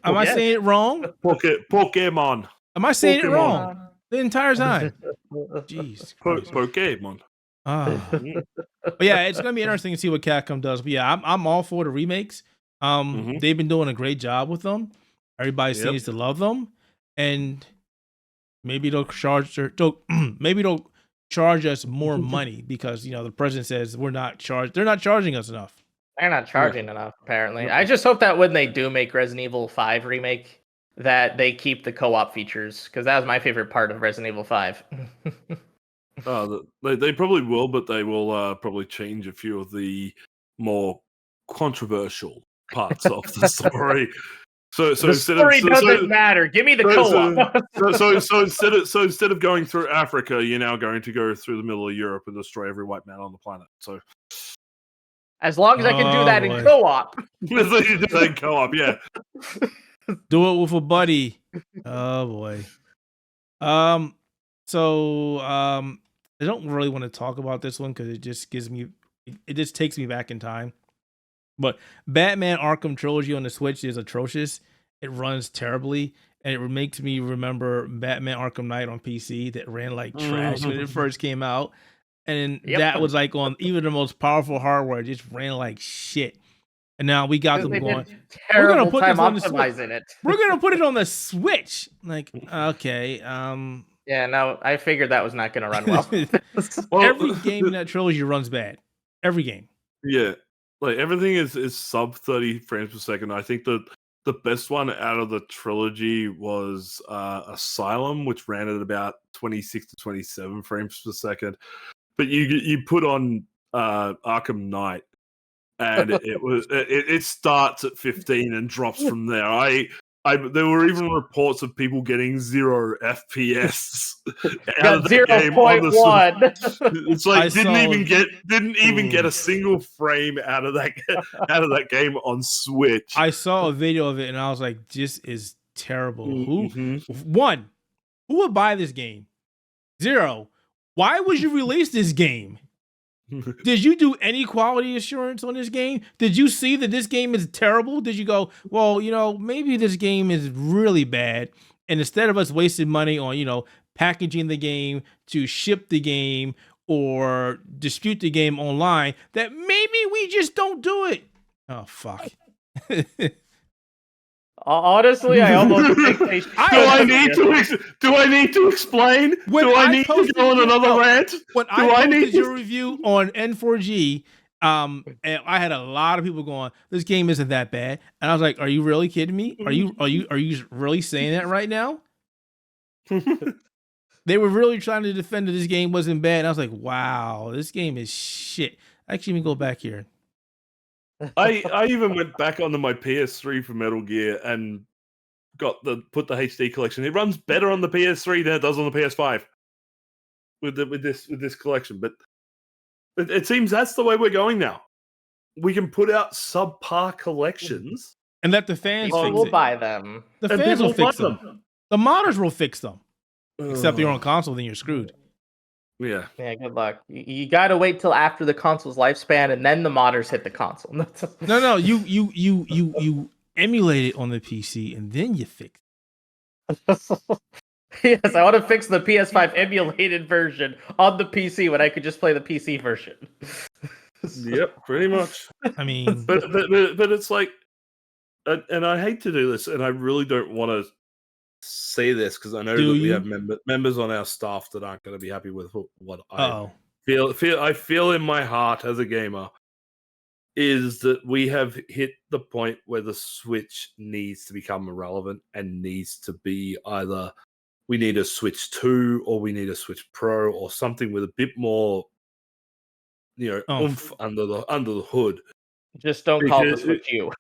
Am I saying it wrong? Pokemon. Am I saying it wrong the entire time? Jeez. Pokemon. But yeah, it's gonna be interesting to see what Capcom does. But yeah, I'm all for the remakes. They've been doing a great job with them. Everybody seems to love them, and maybe they'll charge us more money because the president says we're not charged. They're not charging us enough. They're not charging enough, apparently. I just hope that when they do make Resident Evil 5 remake, that they keep the co-op features, because that was my favorite part of Resident Evil 5. They probably will, but they will probably change a few of the more controversial parts of the story. So the story doesn't matter. Give me the co-op. So instead of going through Africa, you're now going to go through the middle of Europe and destroy every white man on the planet. So as long as I can do that in co-op. As long as you do that in co-op, yeah. Do it with a buddy. Oh boy. So I don't really want to talk about this one because it just takes me back in time. But Batman Arkham Trilogy on the Switch is atrocious. It runs terribly, and it makes me remember Batman Arkham Knight on PC that ran like trash when it first came out. And that was like on even the most powerful hardware, it just ran like shit. And now we got them They going. did We're gonna terrible put time this on the Switch. optimizing it. We're gonna put it on the Switch. Like, okay, Yeah, no, I figured that was not gonna run well. Well, every game in that trilogy runs bad. Every game. Yeah, like everything is sub 30 frames per second. I think the best one out of the trilogy was Asylum, which ran at about 26 to 27 frames per second. But you put on Arkham Knight, and it starts at 15 and drops from there. There were even reports of people getting 0 FPS out of the game on the 0.1. It's like didn't even get a single frame out of that game on Switch. I saw a video of it and I was like, this is terrible. Mm-hmm. Who would buy this game? 0. Why would you release this game? Did you do any quality assurance on this game? Did you see that this game is terrible? Did you go, well, maybe this game is really bad, and instead of us wasting money on, packaging the game to ship the game or dispute the game online, that maybe we just don't do it. Oh, fuck. Honestly, I almost think they should. Do I need to explain? Do I need to go on another rant? When I posted your review on N4G, and I had a lot of people going, "This game isn't that bad," and I was like, "Are you really kidding me? Are you really saying that right now?" They were really trying to defend that this game wasn't bad. And I was like, "Wow, this game is shit." Actually, let me go back here. I even went back onto my PS3 for Metal Gear and put the HD collection. It runs better on the PS3 than it does on the PS5 with this collection. But it seems that's the way we're going now. We can put out subpar collections and let the fans fix will it. Buy them. The fans will fix them. The modders will fix them. Except if you're on console, then you're screwed. Yeah, good luck. You got to wait till after the console's lifespan, and then the modders hit the console. No, you emulate it on the PC, and then you fix it. Yes, I want to fix the PS5 emulated version on the PC when I could just play the PC version. Yep, pretty much. I mean, but it's like, and I hate to do this, and I really don't want to say this because I know that we have members on our staff that aren't going to be happy with what I feel in my heart as a gamer is that we have hit the point where the Switch needs to become irrelevant and needs to be either we need a Switch 2 or we need a Switch Pro or something with a bit more oomph under the hood. Just don't call it the Switch U.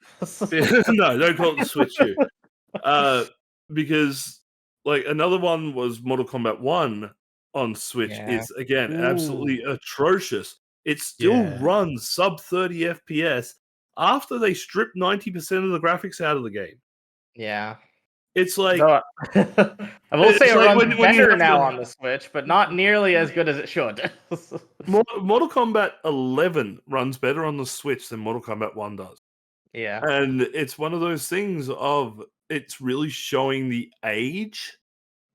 No, don't call it the Switch U. Because like another one was Mortal Kombat 1 on Switch is again absolutely atrocious. It still runs sub 30 FPS after they stripped 90% of the graphics out of the game. Yeah. It's like I will say it runs better now on the Switch, but not nearly as good as it should. Mortal Kombat 11 runs better on the Switch than Mortal Kombat 1 does. Yeah. And it's one of those things of it's really showing the age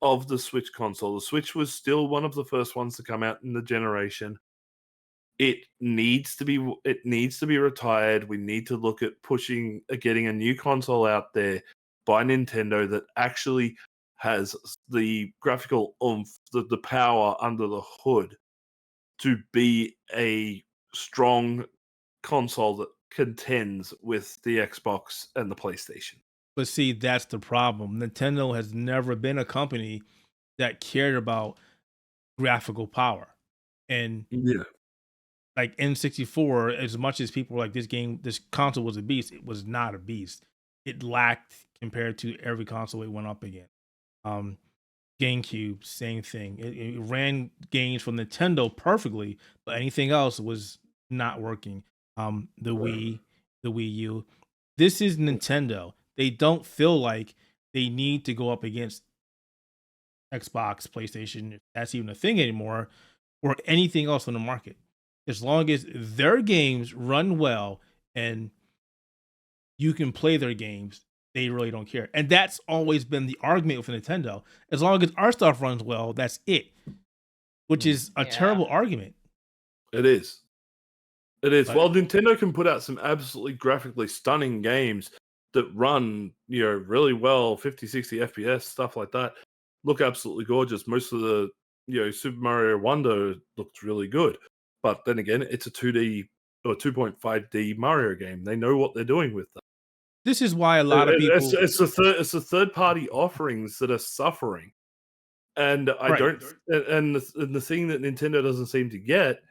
of the Switch console. The Switch was still one of the first ones to come out in the generation. It needs to be retired. We need to look at getting a new console out there by Nintendo that actually has the graphical oomph, the power under the hood to be a strong console that contends with the Xbox and the PlayStation. But see, that's the problem. Nintendo has never been a company that cared about graphical power. And like N64, as much as people were like, this console was a beast, it was not a beast. It lacked compared to every console it went up against. GameCube, same thing. It ran games from Nintendo perfectly, but anything else was not working. The Wii U. This is Nintendo. They don't feel like they need to go up against Xbox, PlayStation, if that's even a thing anymore, or anything else on the market. As long as their games run well and you can play their games, they really don't care. And that's always been the argument with Nintendo. As long as our stuff runs well, that's it. Which is a terrible argument. It is. It is. But- Well, Nintendo can put out some absolutely graphically stunning games that run, really well, 50, 60 FPS, stuff like that. Look absolutely gorgeous. Most of the, Super Mario Wonder looked really good. But then again, it's a 2D or 2.5D Mario game. They know what they're doing with that. This is why a lot of people... It's the third-party offerings that are suffering. And I don't... And the thing that Nintendo doesn't seem to get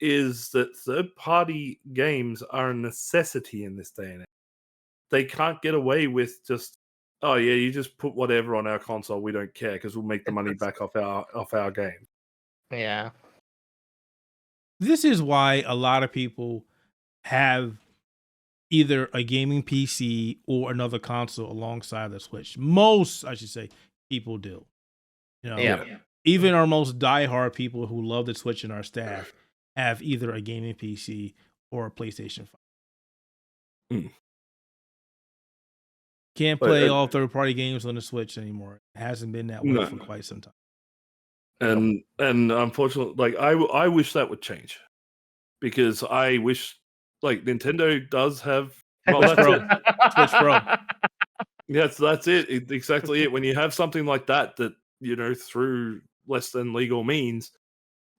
is that third-party games are a necessity in this day and age. They can't get away with just, oh yeah, you just put whatever on our console, we don't care because we'll make the money back off our game. Yeah. This is why a lot of people have either a gaming PC or another console alongside the Switch. Most, I should say, people do. Even our most diehard people who love the Switch in our staff have either a gaming PC or a PlayStation 5. Can't play all third-party games on the Switch anymore. It hasn't been that way for quite some time. And unfortunately, I wish that would change, because I wish, Nintendo does have Switch Pro. Yes, that's it. Exactly it. When you have something like that, through less than legal means,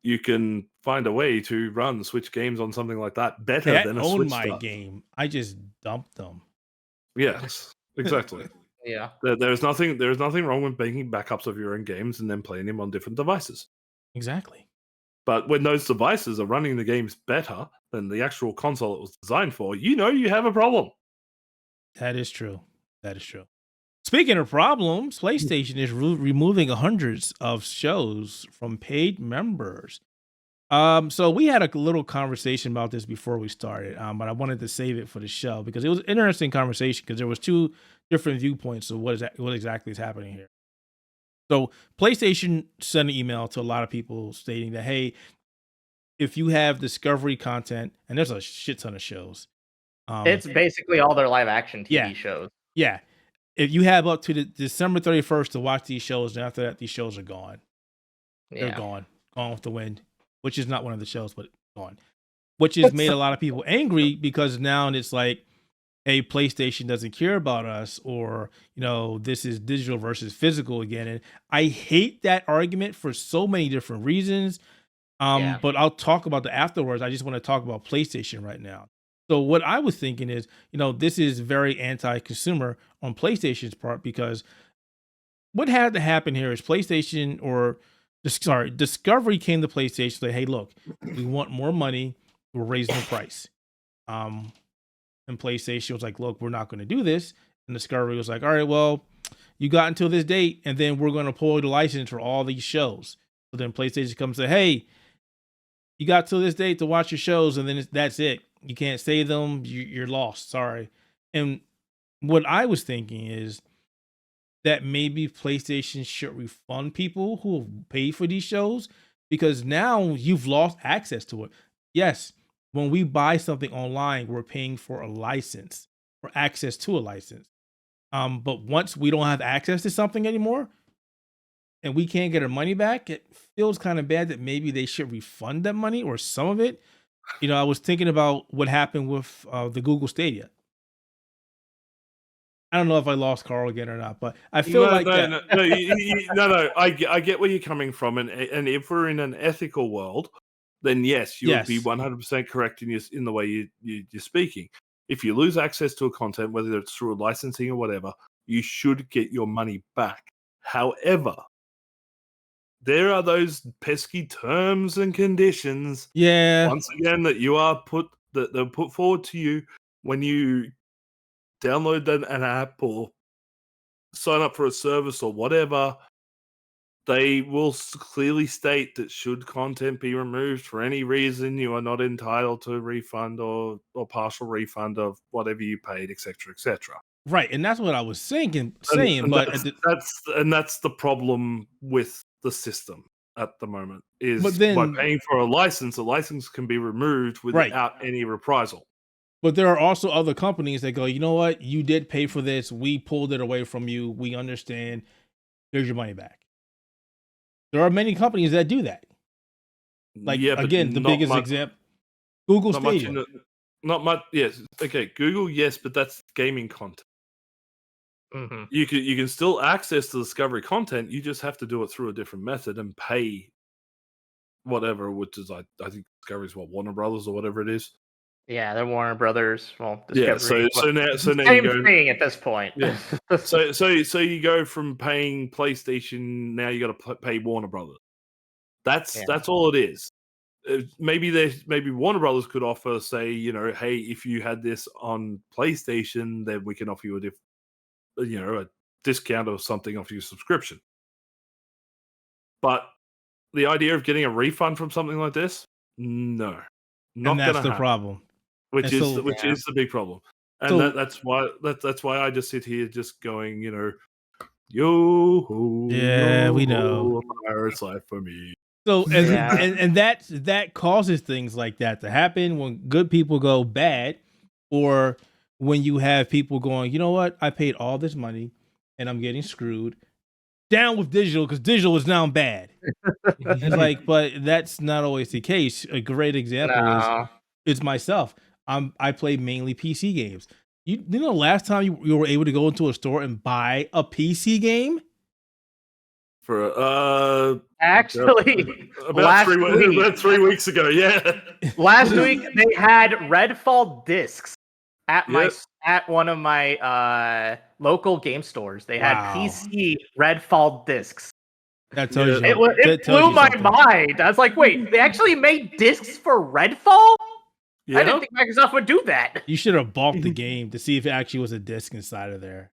you can find a way to run Switch games on something like that better than a Switch. I own my game. I just dumped them. Yes, exactly. Yeah. There's nothing wrong with making backups of your own games and then playing them on different devices. Exactly. But when those devices are running the games better than the actual console it was designed for, you have a problem. That is true. Speaking of problems, PlayStation is removing hundreds of shows from paid members. So we had a little conversation about this before we started, but I wanted to save it for the show because it was an interesting conversation because there was two different viewpoints of what exactly is happening here. So PlayStation sent an email to a lot of people stating that, hey, if you have Discovery content, and there's a shit ton of shows. It's basically all their live action TV shows. Yeah. If you have up to December 31st to watch these shows, and after that, these shows are gone. They're gone with the wind, which is not one of the shows, but gone. Which has made a lot of people angry because now it's like, hey, PlayStation doesn't care about us, or, this is digital versus physical again. And I hate that argument for so many different reasons. But I'll talk about the afterwards. I just want to talk about PlayStation right now. So what I was thinking is, this is very anti-consumer on PlayStation's part, because what had to happen here is Discovery came to PlayStation and said, hey, look, we want more money. We're raising the price. And PlayStation was like, look, we're not going to do this. And Discovery was like, all right, well, you got until this date, and then we're going to pull the license for all these shows. So then PlayStation comes and say, hey, you got till this date to watch your shows, and then that's it. You can't save them. You're lost. Sorry. And what I was thinking is that maybe PlayStation should refund people who have paid for these shows, because now you've lost access to it. Yes, when we buy something online, we're paying for a license, for access to a license. But once we don't have access to something anymore and we can't get our money back, it feels kind of bad that maybe they should refund that money or some of it. I was thinking about what happened with the Google Stadia. I don't know if I lost Carl again or not, but I feel I get where you're coming from, and if we're in an ethical world, then yes, you would be 100% correct in the way you're speaking. If you lose access to a content, whether it's through licensing or whatever, you should get your money back. However, there are those pesky terms and conditions. Yeah. Once again, that they're put forward to you when you download an app or sign up for a service or whatever. They will clearly state that should content be removed for any reason, you are not entitled to a refund or partial refund of whatever you paid, etc., etc. Right, and that's what I was saying. But that's the problem with the system at the moment. By paying for a license can be removed without any reprisal. But there are also other companies that go, you know what? You did pay for this. We pulled it away from you. We understand. Here's your money back. There are many companies that do that. Again, the biggest example. Google Not much Stadia. not much. Yes. Okay. Google. Yes, but that's gaming content. Mm-hmm. You can still access the Discovery content. You just have to do it through a different method and pay whatever, which is I think Discovery's Warner Brothers or whatever it is. Yeah, they're Warner Brothers. Well, Yeah. Discovery. So now Same you go. thing at this point. Yeah. So you go from paying PlayStation, now you got to pay Warner Brothers. That's all it is. Maybe Warner Brothers could offer, say, hey, if you had this on PlayStation, then we can offer you a discount or something off your subscription. But the idea of getting a refund from something like this, no, not And that's gonna the happen. problem. Which And is so- the big problem, and So- that's why I just sit here just going, yo, Yeah, we know. a pirate's life for me. So Yeah. and that causes things like that to happen when good people go bad, or when you have people going, you know what, I paid all this money and I'm getting screwed. Down with digital because digital is now bad. It's like, but that's not always the case. A great example is myself. I play mainly PC games. You know, last time you were able to go into a store and buy a PC game? For Actually, about last 3 weeks ago, yeah. last week they had Redfall discs at one of my local game stores. They had Wow. PC Redfall discs. That tells you. It blew my mind. I was like, wait, they actually made discs for Redfall? Yeah. I didn't think Microsoft would do that. You should have bought the game to see if it actually was a disc inside of there.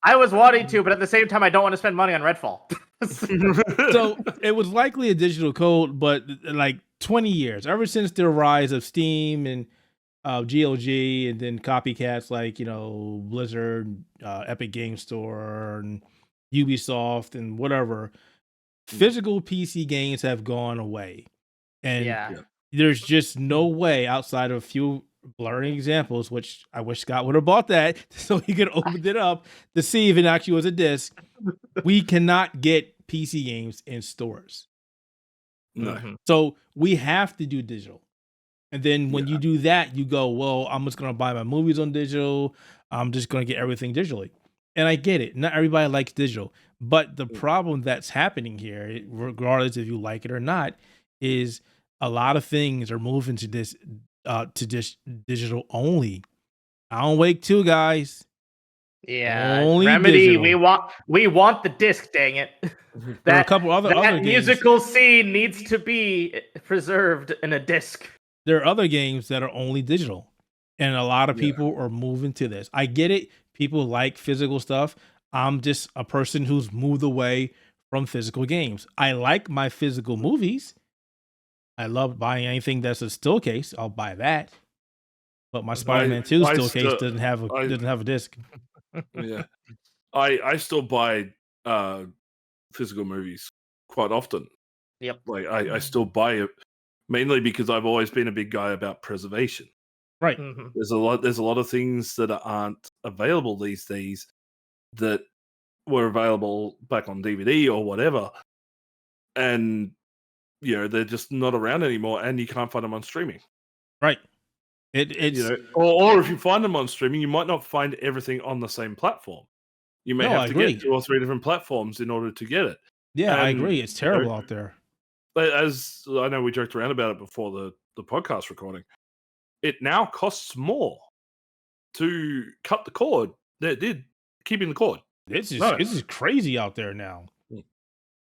I was wanting to, but at the same time, I don't want to spend money on Redfall. So it was likely a digital code, but like 20 years, ever since the rise of Steam and GOG, and then copycats like, Blizzard, Epic Game Store, and Ubisoft, and whatever, physical PC games have gone away. And there's just no way outside of a few blurring examples, which I wish Scott would have bought that so he could open it up to see if it actually was a disc. We cannot get PC games in stores. No. So we have to do digital. And then when you do that, you go, well, I'm just going to buy my movies on digital. I'm just going to get everything digitally. And I get it. Not everybody likes digital. But the problem that's happening here, regardless if you like it or not, is a lot of things are moving to this digital only. Alan Wake 2, guys. Yeah, Only Remedy. digital. We want the disc. Dang it! There are a couple other games. Musical scene needs to be preserved in a disc. There are other games that are only digital, and a lot of people are moving to this. I get it. People like physical stuff. I'm just a person who's moved away from physical games. I like my physical movies. I love buying anything that's a still case. I'll buy that. But my Spider-Man 2 still case doesn't have a disc. Yeah, I still buy physical movies quite often. Yep. Like I still buy it mainly because I've always been a big guy about preservation. Right. Mm-hmm. There's a lot of things that aren't available these days that were available back on DVD or whatever, and they're just not around anymore, and you can't find them on streaming. Right. It's or if you find them on streaming, you might not find everything on the same platform. You may have to get 2 or 3 different platforms in order to get it. Yeah, I agree. It's terrible out there. As I know, we joked around about it before the podcast recording. It now costs more to cut the cord than it did keeping the cord. This is crazy out there now.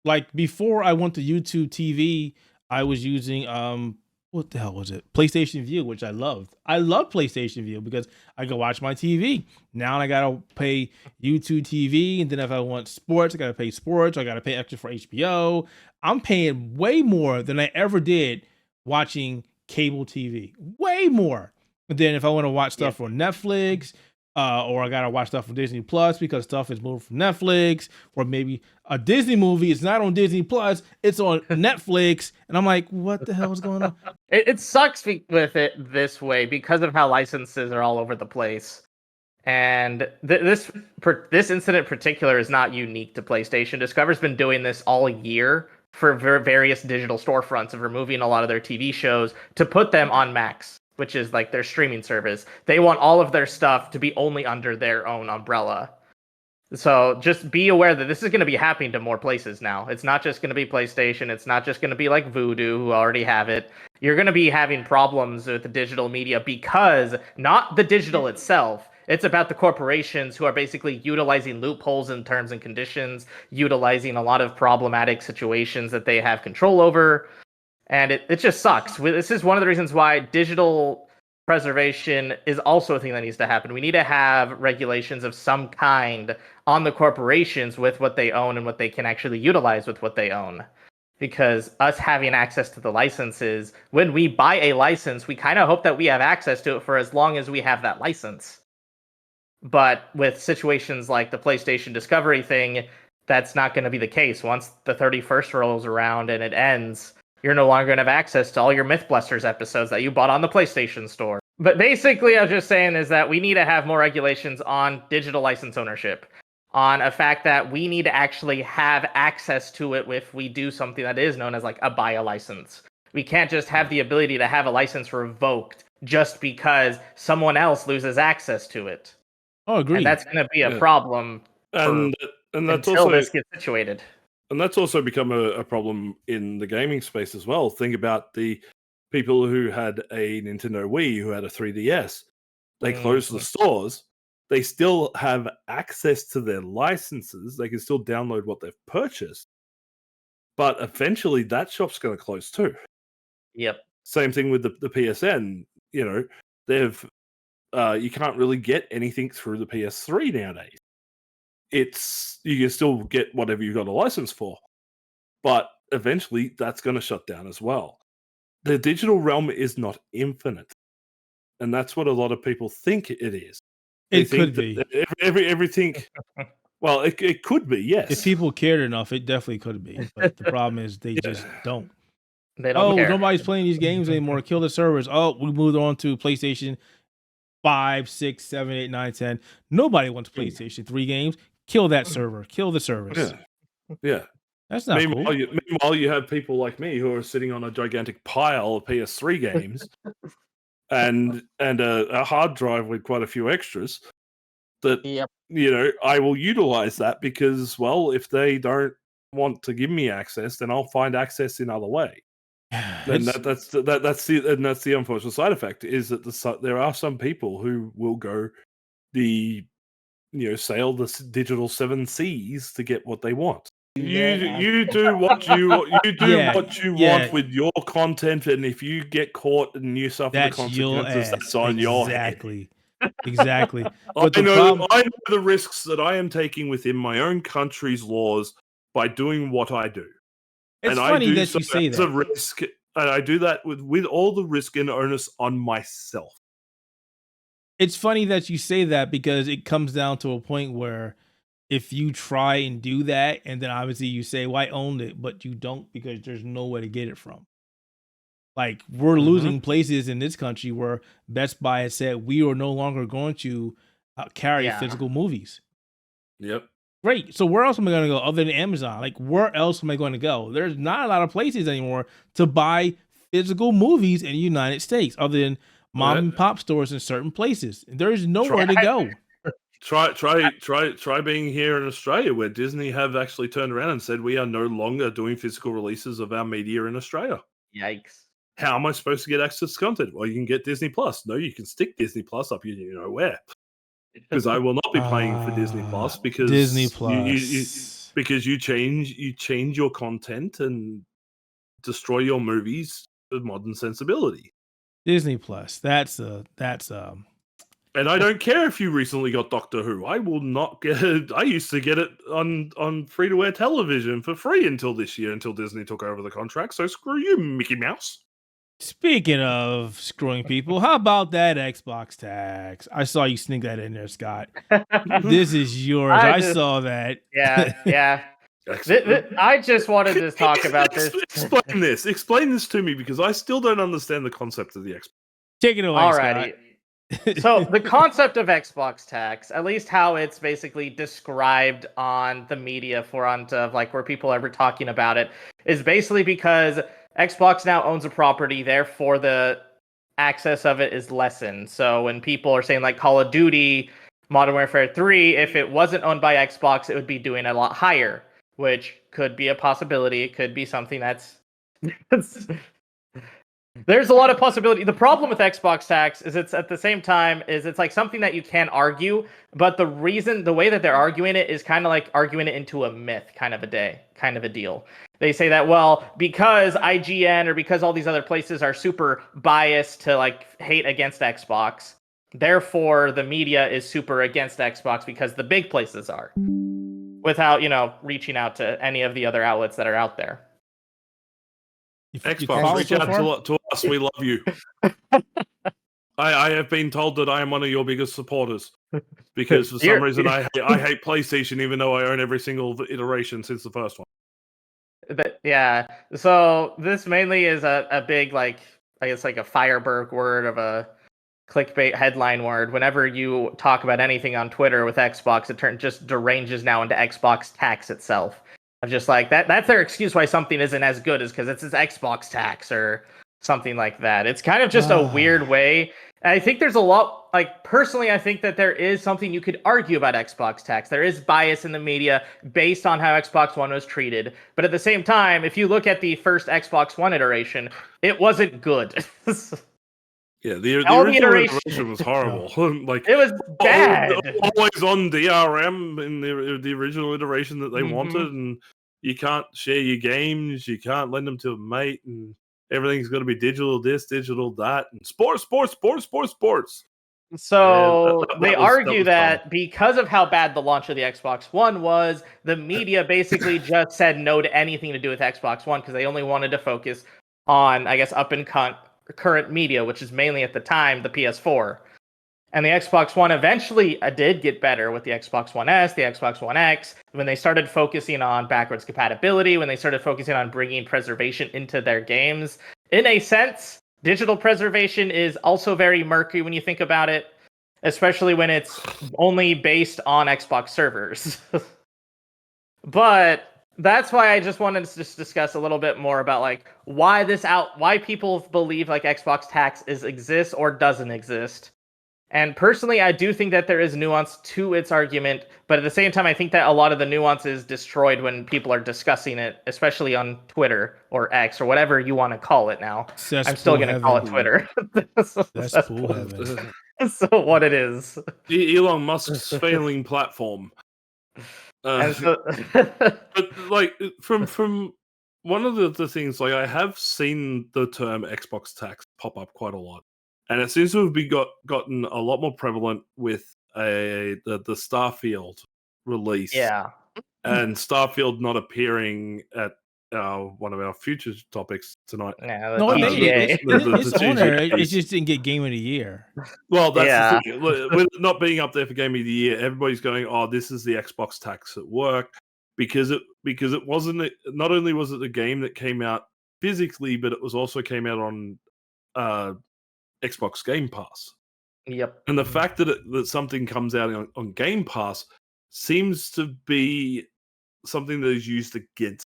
Like before I went to YouTube TV, I was using what the hell was it? PlayStation View, which I loved. I love PlayStation View because I can watch my TV. Now I gotta pay YouTube TV, and then if I want sports, I gotta pay sports. I gotta pay extra for HBO. I'm paying way more than I ever did watching cable TV. Way more. And then if I want to watch stuff on Netflix, or I gotta watch stuff on Disney Plus because stuff is moved from Netflix, or maybe a Disney movie is not on Disney Plus, it's on Netflix, and I'm like, what the hell is going on? It sucks with it this way because of how licenses are all over the place, and this incident in particular is not unique to PlayStation. Discover's been doing this all year for various digital storefronts of removing a lot of their TV shows to put them on Macs. which is like their streaming service. They want all of their stuff to be only under their own umbrella. So just be aware that this is going to be happening to more places now. It's not just going to be PlayStation. It's not just going to be like Voodoo, who already have it. You're going to be having problems with the digital media because not the digital itself. It's about the corporations who are basically utilizing loopholes in terms and conditions, utilizing a lot of problematic situations that they have control over. And it just sucks. This is one of the reasons why digital preservation is also a thing that needs to happen. We need to have regulations of some kind on the corporations with what they own and what they can actually utilize with what they own. Because us having access to the licenses, when we buy a license, we kind of hope that we have access to it for as long as we have that license. But with situations like the PlayStation Discovery thing, that's not going to be the case. Once the 31st rolls around and it ends, you're no longer going to have access to all your Mythbusters episodes that you bought on the PlayStation Store. But basically, I was just saying is that we need to have more regulations on digital license ownership, on a fact that we need to actually have access to it if we do something that is known as like a buy a license. We can't just have the ability to have a license revoked just because someone else loses access to it. Oh, agree. And that's going to be a problem and that's until also this gets situated. And that's also become a problem in the gaming space as well. Think about the people who had a Nintendo Wii, who had a 3DS. They closed the stores. They still have access to their licenses. They can still download what they've purchased. But eventually that shop's going to close too. Yep. Same thing with the PSN. You know, they've you can't really get anything through the PS3 nowadays. You can still get whatever you got a license for, but eventually that's going to shut down as well. The digital realm is not infinite, and that's what a lot of people think it is. They think could be everything. Well, it could be, yes. If people cared enough, it definitely could be. But the problem is they just don't. They don't care. Nobody's playing these games anymore. Kill the servers. Oh, we moved on to PlayStation 5, 6, 7, 8, 9, 10. Nobody wants PlayStation 3 games. Kill that server. Kill the service. Yeah. That's not cool. Meanwhile, you have people like me who are sitting on a gigantic pile of PS3 games and a hard drive with quite a few extras that, you know, I will utilize that because, well, if they don't want to give me access, then I'll find access in other way. And that's the unfortunate side effect is that there are some people who will go sail the digital 7 seas to get what they want. You do what you want with your content, and if you get caught and you suffer the consequences, that's on your head. Exactly. But I know the risks that I am taking within my own country's laws by doing what I do. It's funny that you say that. A risk, and I do that with all the risk and onus on myself. It's funny that you say that because it comes down to a point where if you try and do that, and then obviously you say, well, I owned it, but you don't because there's nowhere to get it from. Like, we're losing places in this country where Best Buy has said we are no longer going to carry physical movies. Yep. Great. So where else am I going to go other than Amazon? Like, where else am I going to go? There's not a lot of places anymore to buy physical movies in the United States other than mom and pop stores in certain places. There's nowhere to go. Try being here in Australia, where Disney have actually turned around and said we are no longer doing physical releases of our media in Australia. Yikes! How am I supposed to get access to content? Well, you can get Disney Plus. No, you can stick Disney Plus up you know where. Because I will not be paying for Disney Plus because Disney Plus because you change your content and destroy your movies with modern sensibility. Disney Plus. That's And I don't care if you recently got Doctor Who. I will not get it. I used to get it on free-to-air television for free until this year, until Disney took over the contract. So screw you, Mickey Mouse. Speaking of screwing people, how about that Xbox tax? I saw you sneak that in there, Scott. This is yours. I saw that. Yeah. I just wanted to talk about this. Explain this to me because I still don't understand the concept of the Xbox. Take it away, Alrighty. So the concept of Xbox tax, at least how it's basically described on the media front of like where people are ever talking about it, is basically because Xbox now owns a property, therefore the access of it is lessened. So when people are saying like Call of Duty, Modern Warfare 3, if it wasn't owned by Xbox, it would be doing a lot higher, which could be a possibility. It could be something that's there's a lot of possibility. The problem with Xbox tax is it's at the same time is it's like something that you can argue, but the way that they're arguing it is kind of like arguing it into a myth kind of a deal. They say that, well, because IGN or because all these other places are super biased to like hate against Xbox, therefore the media is super against Xbox because the big places are, without, reaching out to any of the other outlets that are out there. Xbox, reach out to us. We love you. I have been told that I am one of your biggest supporters because for some reason I hate PlayStation, even though I own every single iteration since the first one. Yeah. So this mainly is a big, like, I guess like a Firebird word of a clickbait headline word. Whenever you talk about anything on Twitter with Xbox, it just deranges now into Xbox tax itself. I'm just like that's their excuse why something isn't as good as because it's Xbox tax or something like that. It's kind of just a weird way. And I think there's a lot, like, personally, I think that there is something you could argue about Xbox tax. There is bias in the media based on how Xbox One was treated. But at the same time, if you look at the first Xbox One iteration, it wasn't good. Yeah, the original iteration was horrible. Like, it was bad. Always on DRM in the original iteration that they wanted, and you can't share your games, you can't lend them to a mate, and everything's got to be digital this, digital that, and sports. So they argue that because of how bad the launch of the Xbox One was, the media basically just said no to anything to do with Xbox One because they only wanted to focus on, I guess, up and current media, which is mainly at the time the PS4. And the Xbox One eventually did get better with the Xbox One S, the Xbox One X, when they started focusing on backwards compatibility, when they started focusing on bringing preservation into their games. In a sense, digital preservation is also very murky when you think about it, especially when it's only based on Xbox servers. But that's why I just wanted to just discuss a little bit more about like why people believe like Xbox tax exists or doesn't exist. And personally, I do think that there is nuance to its argument, but at the same time, I think that a lot of the nuance is destroyed when people are discussing it, especially on Twitter or X or whatever you want to call it now. I'm still going to call it Twitter. That's cool heaven. So what it is. Elon Musk's failing platform. But like from one of the things, like I have seen the term Xbox tax pop up quite a lot, and it seems to have gotten a lot more prevalent with the Starfield release. Yeah, and Starfield not appearing at one of our future topics tonight. Yeah, no, it's on there. It GGAs. just didn't get Game of the Year. Well, that's the thing. With it not being up there for Game of the Year, everybody's going, "Oh, this is the Xbox tax at work," because it wasn't. Not only was it a game that came out physically, but it was also came out on Xbox Game Pass. Yep. And the fact that something comes out on Game Pass seems to be something that is used against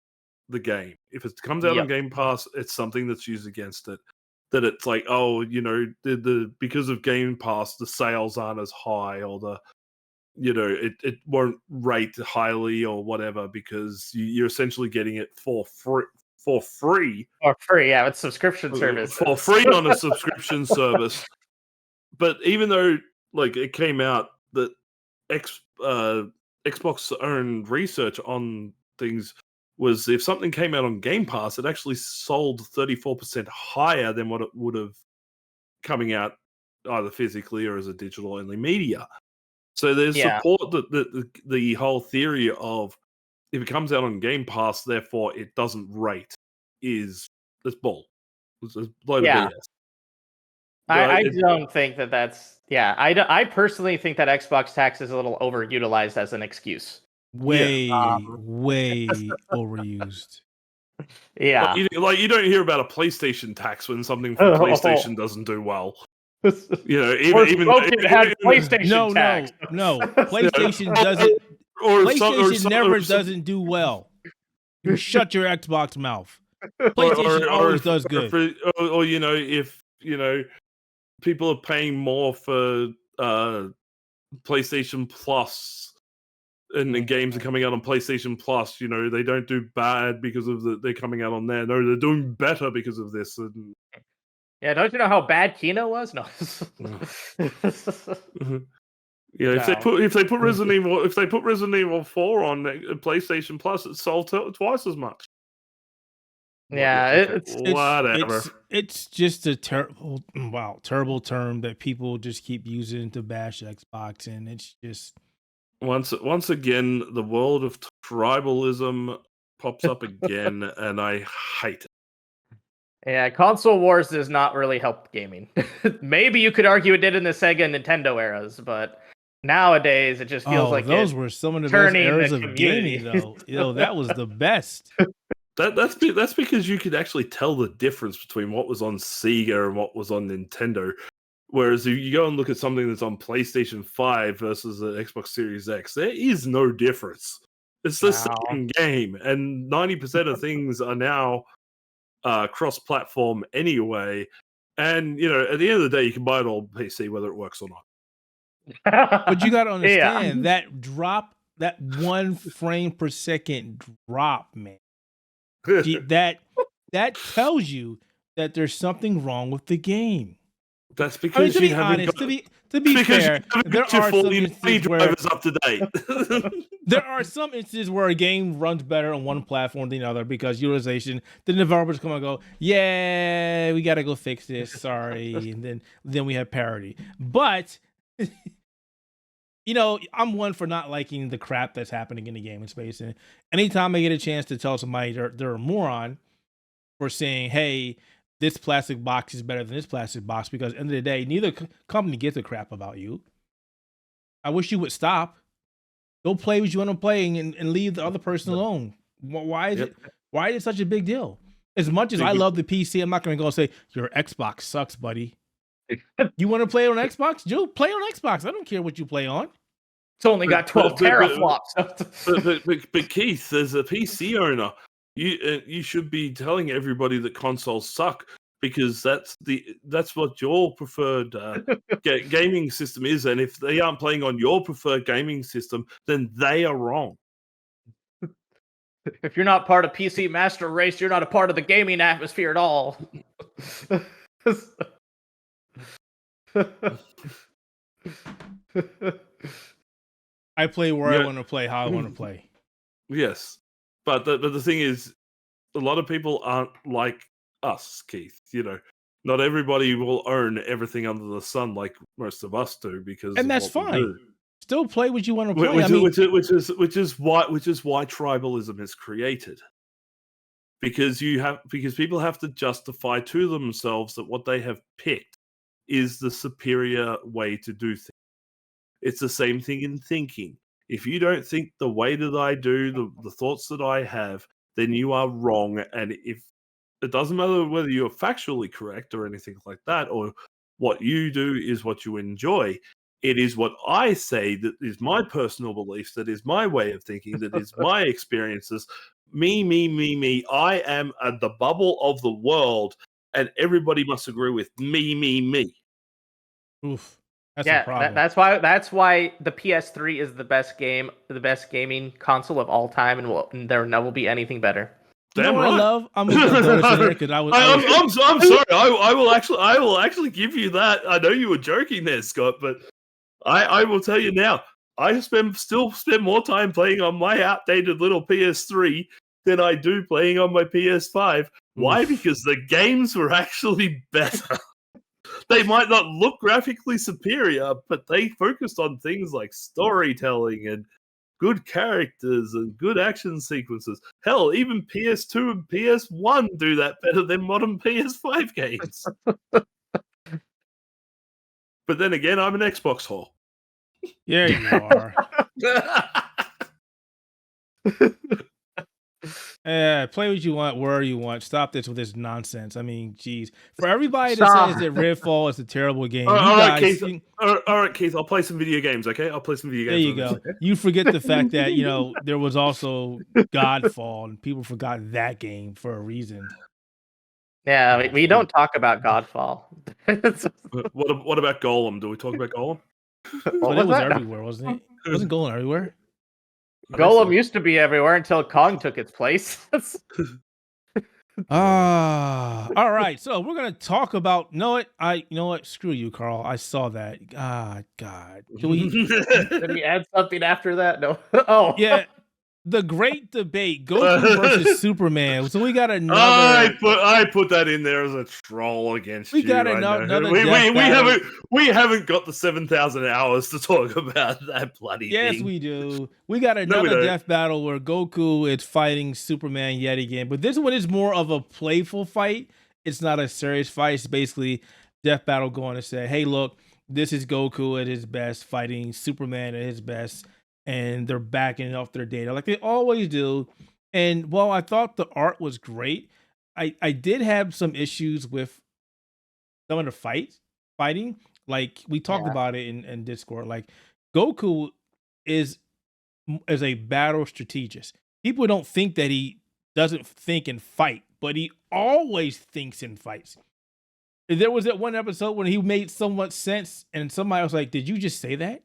the game. If it comes out on Game Pass, it's something that's used against it. That it's like, oh, the because of Game Pass, the sales aren't as high, or it won't rate highly or whatever because you're essentially getting it for free. For free, yeah, it's subscription service. For free on a subscription service. But even though, like, it came out that Xbox's own research on things was if something came out on Game Pass, it actually sold 34% higher than what it would have coming out either physically or as a digital-only media. So there's support that the whole theory of if it comes out on Game Pass, therefore it doesn't rate it's bull. It's a load of BS. I don't think that's... Yeah, I personally think that Xbox tax is a little overutilized as an excuse. Way overused. Yeah. You don't hear about a PlayStation tax when something from PlayStation doesn't do well. Even had PlayStation tax. No. PlayStation doesn't. PlayStation never doesn't do well. You shut your Xbox mouth. PlayStation always does good. Or if people are paying more for PlayStation Plus, and the games are coming out on PlayStation Plus. They don't do bad because of they're coming out on there. No, they're doing better because of this. And... Yeah, don't you know how bad Kino was? No. Yeah, if they put Resident Evil 4 on PlayStation Plus, it sold twice as much. Yeah, whatever. It's just a terrible term that people just keep using to bash Xbox, and it's just once again the world of tribalism pops up again, and I hate it. Yeah, console wars does not really help gaming. Maybe you could argue it did in the Sega and Nintendo eras, but nowadays it just feels like those were some of the best eras of gaming, though. That was the best. That's because you could actually tell the difference between what was on Sega and what was on Nintendo. Whereas if you go and look at something that's on PlayStation 5 versus the Xbox Series X, there is no difference. It's the same game, and 90% of things are now cross-platform anyway. And at the end of the day, you can buy it on PC whether it works or not. But you got to understand that drop, that 1 frame per second drop, man. that tells you that there's something wrong with the game. That's because to be honest, to be fair, there are some instances where up to date. There are some instances where a game runs better on one platform than the other because utilization. The developers come and go, yeah, we got to go fix this. Sorry, and then we have parity. But I'm one for not liking the crap that's happening in the gaming space. And anytime I get a chance to tell somebody they're a moron for saying, hey, this plastic box is better than this plastic box, because at the end of the day, neither company gives a crap about you. I wish you would stop. Go play what you want to play and leave the other person alone. Why is it such a big deal? As much as I love the PC, I'm not going to go say, your Xbox sucks, buddy. You want to play on Xbox? Joe, play on Xbox. I don't care what you play on. It's only got 12 teraflops. But Keith, as a PC owner, you should be telling everybody that consoles suck, because that's what your preferred gaming system is. And if they aren't playing on your preferred gaming system, then they are wrong. If you're not part of PC Master Race, you're not a part of the gaming atmosphere at all. I play where I want to play, how I want to play. Yes, but the thing is, a lot of people aren't like us, Keith. Not everybody will own everything under the sun like most of us do, and that's fine. Still play what you want to play. Which is why tribalism is created. Because people have to justify to themselves that what they have picked is the superior way to do things. It's the same thing in thinking. If you don't think the way that I do, the thoughts that I have, then you are wrong. And if it doesn't matter whether you're factually correct or anything like that, or what you do is what you enjoy, it is what I say that is my personal beliefs, that is my way of thinking, that is my experiences. Me. I am the bubble of the world, and everybody must agree with me. Oof. That's that's why the PS3 is the best gaming console of all time, and there never will be anything better. Damn right. I love. I'm sorry. I will actually give you that. I know you were joking there, Scott, but I will tell you now. I still spend more time playing on my outdated little PS3 than I do playing on my PS5. Why? Because the games were actually better. They might not look graphically superior, but they focused on things like storytelling and good characters and good action sequences. Hell, even PS2 and PS1 do that better than modern PS5 games. But then again, I'm an Xbox whore. Yeah, you are. Play what you want, where you want. Stop this with this nonsense. I mean, geez. For everybody that says that Redfall is a terrible game, all right, Keith, I'll play some video games, okay? I'll play some video games. There you go. You forget the fact that, there was also Godfall, and people forgot that game for a reason. Yeah, we don't talk about Godfall. What about Golem? Do we talk about Golem? But it was everywhere, wasn't it? Wasn't Golem everywhere? Golem used to be everywhere until Kong took its place. All right. So we're gonna talk about. You know what? Screw you, Carl. I saw that. God. Can we? Did we add something after that? No. Oh, Yeah. The great debate: Goku versus Superman. So we got another. I put that in there as a troll against you. We got another. We haven't got the 7,000 hours to talk about that bloody thing. Yes, we do. We got another death battle where Goku is fighting Superman yet again, but this one is more of a playful fight. It's not a serious fight. It's basically death battle going to say, "Hey, look, this is Goku at his best fighting Superman at his best." And they're backing off their data like they always do. And while I thought the art was great, I did have some issues with some of the fighting. Like we talked about it in Discord. Like Goku is a battle strategist. People don't think that he doesn't think and fight, but he always thinks and fights. There was that one episode when he made so much sense, and somebody was like, "Did you just say that?"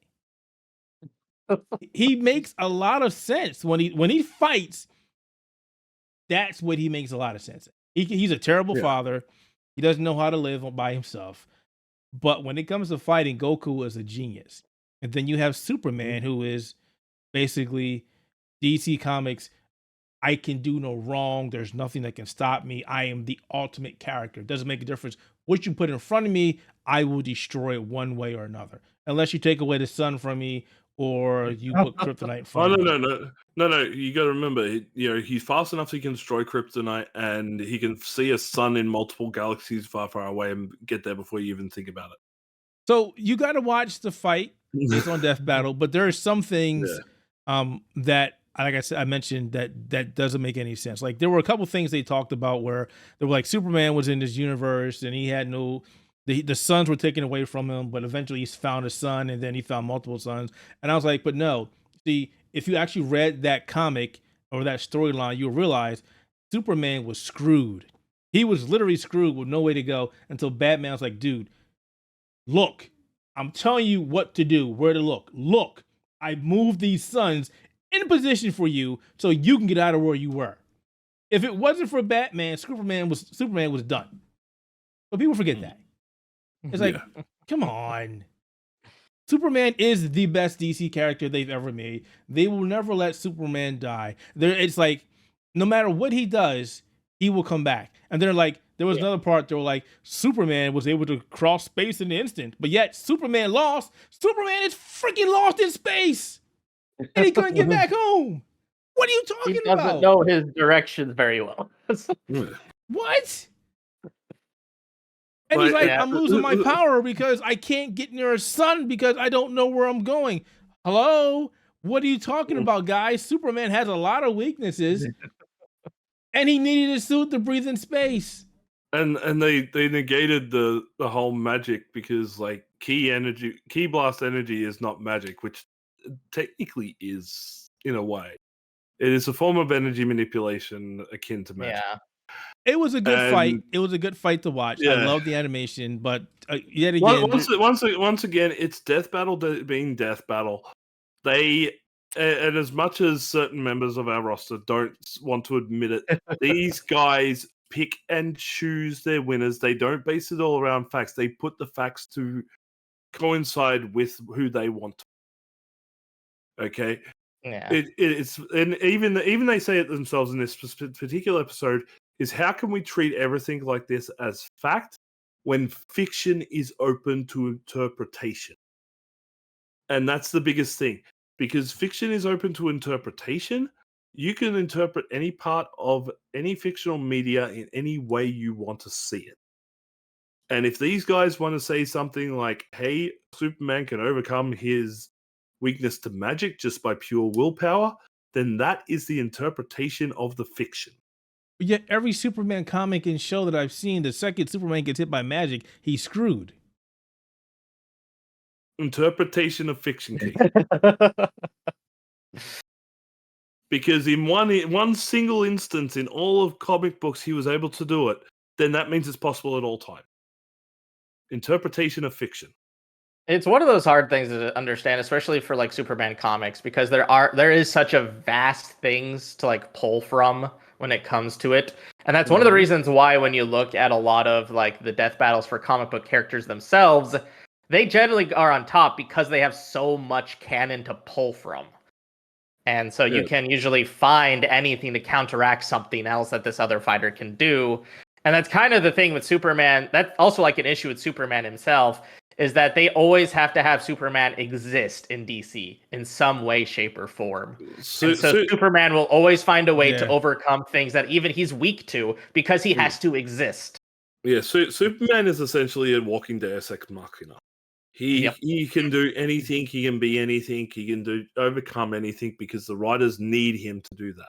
He makes a lot of sense when he fights. That's what he makes a lot of sense. He's a terrible father. He doesn't know how to live by himself. But when it comes to fighting, Goku is a genius. And then you have Superman, who is basically DC Comics. I can do no wrong. There's nothing that can stop me. I am the ultimate character. It doesn't make a difference what you put in front of me. I will destroy it one way or another, unless you take away the sun from me. Or you put kryptonite in front of me. No. You got to remember, he's fast enough so he can destroy kryptonite, and he can see a sun in multiple galaxies far, far away and get there before you even think about it. So you got to watch the fight based on Death Battle, but there are some things that, like I said, I mentioned that doesn't make any sense. Like there were a couple things they talked about where they were like Superman was in this universe and he had no. The sons were taken away from him, but eventually he found a son, and then he found multiple sons. And I was like, but no. See, if you actually read that comic or that storyline, you'll realize Superman was screwed. He was literally screwed with no way to go until Batman was like, dude, look, I'm telling you what to do, where to look. Look, I moved these sons in position for you so you can get out of where you were. If it wasn't for Batman, Superman was done. But people forget that. It's like, come on. Superman is the best DC character they've ever made. They will never let Superman die. It's like, no matter what he does, he will come back. And they're like, there was another part, they were like, Superman was able to cross space in an instant, but yet Superman lost. Superman is freaking lost in space. And he couldn't get back home. What are you talking about? He doesn't know his directions very well. What? And he's like, I'm losing my power because I can't get near a sun because I don't know where I'm going. Hello? What are you talking about, guys? Superman has a lot of weaknesses. And he needed a suit to breathe in space. And they negated the whole magic because like ki blast energy is not magic, which technically is in a way. It is a form of energy manipulation akin to magic. Yeah. It was a good fight. It was a good fight to watch. Yeah. I love the animation, but yet again, once again, it's Death Battle being Death Battle. And as much as certain members of our roster don't want to admit it, these guys pick and choose their winners. They don't base it all around facts. They put the facts to coincide with who they want. Okay. Yeah. It's and even they say it themselves in this particular episode. Is how can we treat everything like this as fact when fiction is open to interpretation? And that's the biggest thing. Because fiction is open to interpretation, you can interpret any part of any fictional media in any way you want to see it. And if these guys want to say something like, hey, Superman can overcome his weakness to magic just by pure willpower, then that is the interpretation of the fiction. Yet every Superman comic and show that I've seen, the second Superman gets hit by magic, he's screwed. Interpretation of fiction, Keith. Because in one single instance in all of comic books, he was able to do it. then that means it's possible at all time. Interpretation of fiction. It's one of those hard things to understand, especially for like Superman comics, because there is such a vast things to like pull from when it comes to it. And that's one of the reasons why when you look at a lot of like the death battles for comic book characters themselves, they generally are on top because they have so much canon to pull from. And so you can usually find anything to counteract something else that this other fighter can do. And that's kind of the thing with Superman. That's also like an issue with Superman himself, is that they always have to have Superman exist in DC in some way, shape, or form. So Superman will always find a way to overcome things that even he's weak to because he has to exist. Yeah, Superman is essentially a walking Deus Ex Machina. He can do anything, he can be anything, he can overcome anything because the writers need him to do that.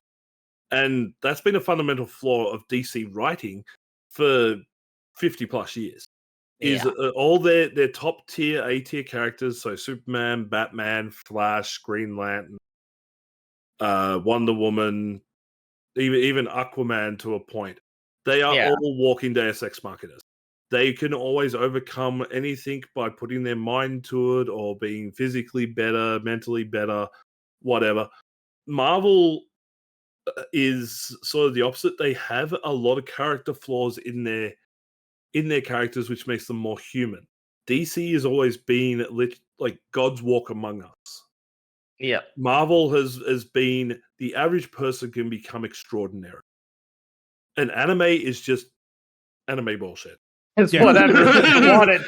And that's been a fundamental flaw of DC writing for 50 plus years. Is all their top tier, A tier characters, so Superman, Batman, Flash, Green Lantern, Wonder Woman, even Aquaman to a point. They are all walking Deus Ex Machinas. They can always overcome anything by putting their mind to it or being physically better, mentally better, whatever. Marvel is sort of the opposite. They have a lot of character flaws in their characters, which makes them more human. DC has always been like God's walk among us. Yeah. Marvel has been the average person can become extraordinary. And anime is just anime bullshit. It's whatever you want it.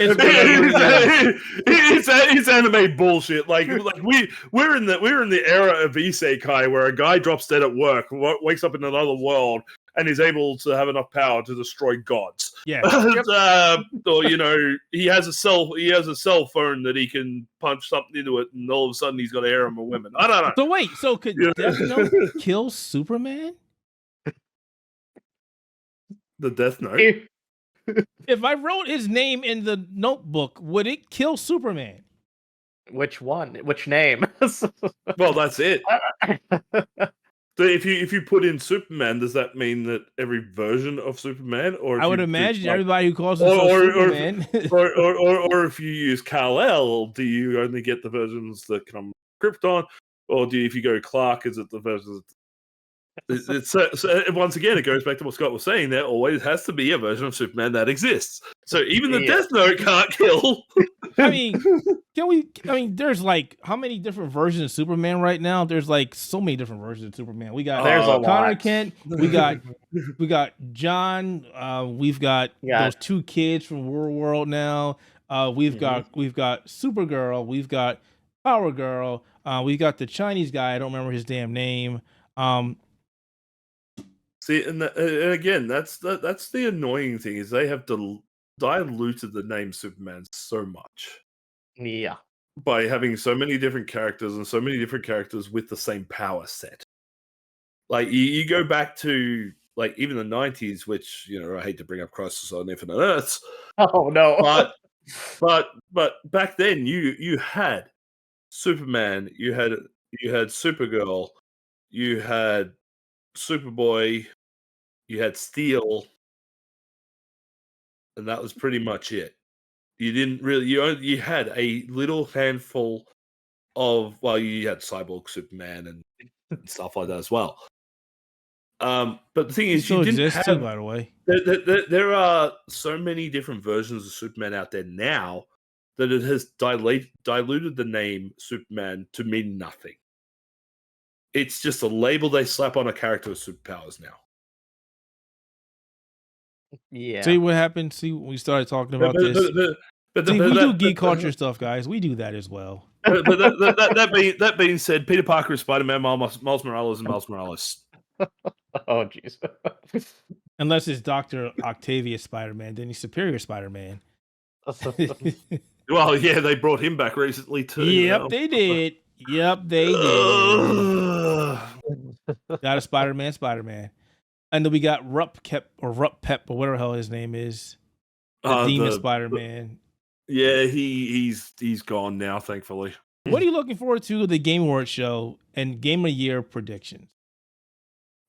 It's anime bullshit. Like we're in the era of isekai where a guy drops dead at work, wakes up in another world, and is able to have enough power to destroy gods. Yeah. Or he has a cell phone that he can punch something into it, and all of a sudden he's got a harem of women. I don't know. So wait, could Death Note kill Superman? The Death Note. If I wrote his name in the notebook, would it kill Superman? Which one? Which name? Well, that's it. So if you put in Superman, does that mean that every version of Superman, or I would imagine everybody who calls himself Superman, or if you use Kal-El, do you only get the versions that come Krypton, or if you go Clark, is it the versions? So once again, it goes back to what Scott was saying. There always has to be a version of Superman that exists. So even the Death Note can't kill. I mean, there's like how many different versions of Superman right now? There's like so many different versions of Superman. We got Connor Kent. We got John. We've got those two kids from World now. We've got Supergirl. We've got Power Girl. We've got the Chinese guy. I don't remember his damn name. See, and again, that's the annoying thing is they have diluted the name Superman so much. Yeah. By having so many different characters and so many different characters with the same power set. Like you go back to like even the 90s, which I hate to bring up Crisis on Infinite Earths. Oh no. But back then you had Superman, you had Supergirl, you had Superboy, you had Steel, and that was pretty much it. You didn't really you had a little handful of you had Cyborg Superman and stuff like that as well. But the thing is, you didn't have, too, by the way. There are so many different versions of Superman out there now that it has diluted the name Superman to mean nothing. It's just a label they slap on a character with superpowers now. Yeah. See what happened? See, we started talking about this. We do geek culture stuff, guys. We do that as well. But that being said, Peter Parker is Spider-Man, Miles Morales, and Miles Morales. Oh, jeez. Unless it's Dr. Octavius Spider-Man, then he's Superior Spider-Man. Well, yeah, they brought him back recently too. Yep, they did. Got a Spider-Man. And then we got Rup Pep or whatever the hell his name is. The Demon Spider-Man. Yeah, he's gone now, thankfully. What are you looking forward to the Game Awards show and Game of the Year predictions?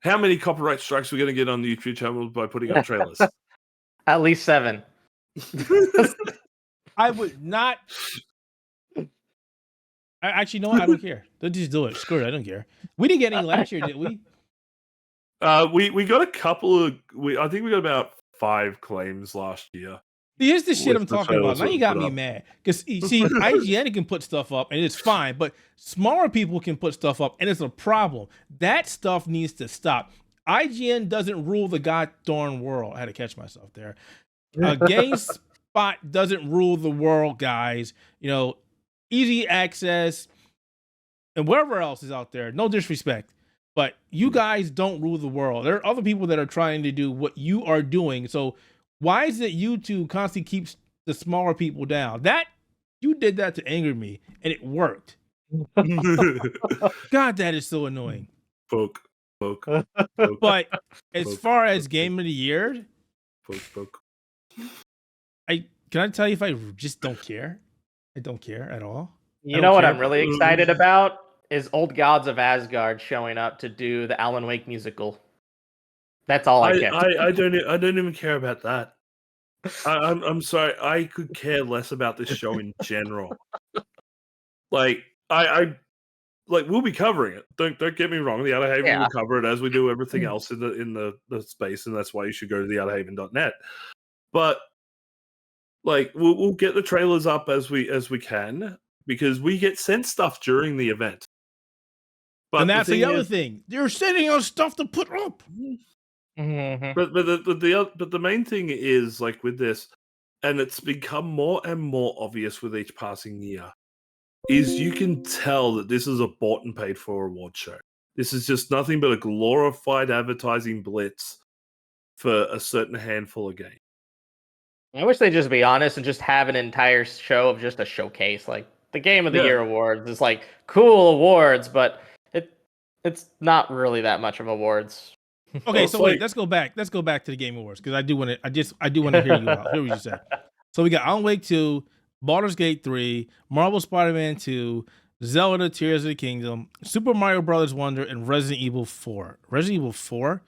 How many copyright strikes are we going to get on the YouTube channel by putting up trailers? At least 7. I would not. Actually, no, I don't care. They'll just do it. Screw it. I don't care. We didn't get any last year, did we? We got a couple of. I think we got about 5 claims last year. Here's the shit I'm talking about. Now you got me up. mad. Because, see, IGN can put stuff up and it's fine, but smaller people can put stuff up and it's a problem. That stuff needs to stop. IGN doesn't rule the goddamn world. I had to catch myself there. GameSpot doesn't rule the world, guys. You know, easy access and wherever else is out there. No disrespect. But you guys don't rule the world. There are other people that are trying to do what you are doing. So why is it YouTube constantly keeps the smaller people down? That you did that to anger me, and it worked. God, that is so annoying. Poke. But as far as game of the year, poke. Can I tell you if I just don't care? I don't care at all. You know what I'm really excited about is Old Gods of Asgard showing up to do the Alan Wake musical. That's all I care. I don't even care about that. I'm sorry. I could care less about this show in general. Like we'll be covering it. Don't get me wrong. The Outerhaven will cover it as we do everything else in the space, and that's why you should go to the outerhaven.net. But like we'll get the trailers up as we can because we get sent stuff during the event. But and that's the other thing. They're sending us stuff to put up. Mm-hmm. But the main thing is like with this, and it's become more and more obvious with each passing year, is you can tell that this is a bought and paid for award show. This is just nothing but a glorified advertising blitz for a certain handful of games. I wish they'd just be honest and just have an entire show of just a showcase. Like the Game of the Year awards is like cool awards, but it's not really that much of awards. Okay, so wait, let's go back. Let's go back to the Game Awards because I do want to hear you out. Hear what you said. So we got Alan Wake 2, Baldur's Gate 3, Marvel Spider-Man 2, Zelda: Tears of the Kingdom, Super Mario Brothers Wonder, and Resident Evil 4. Resident Evil 4?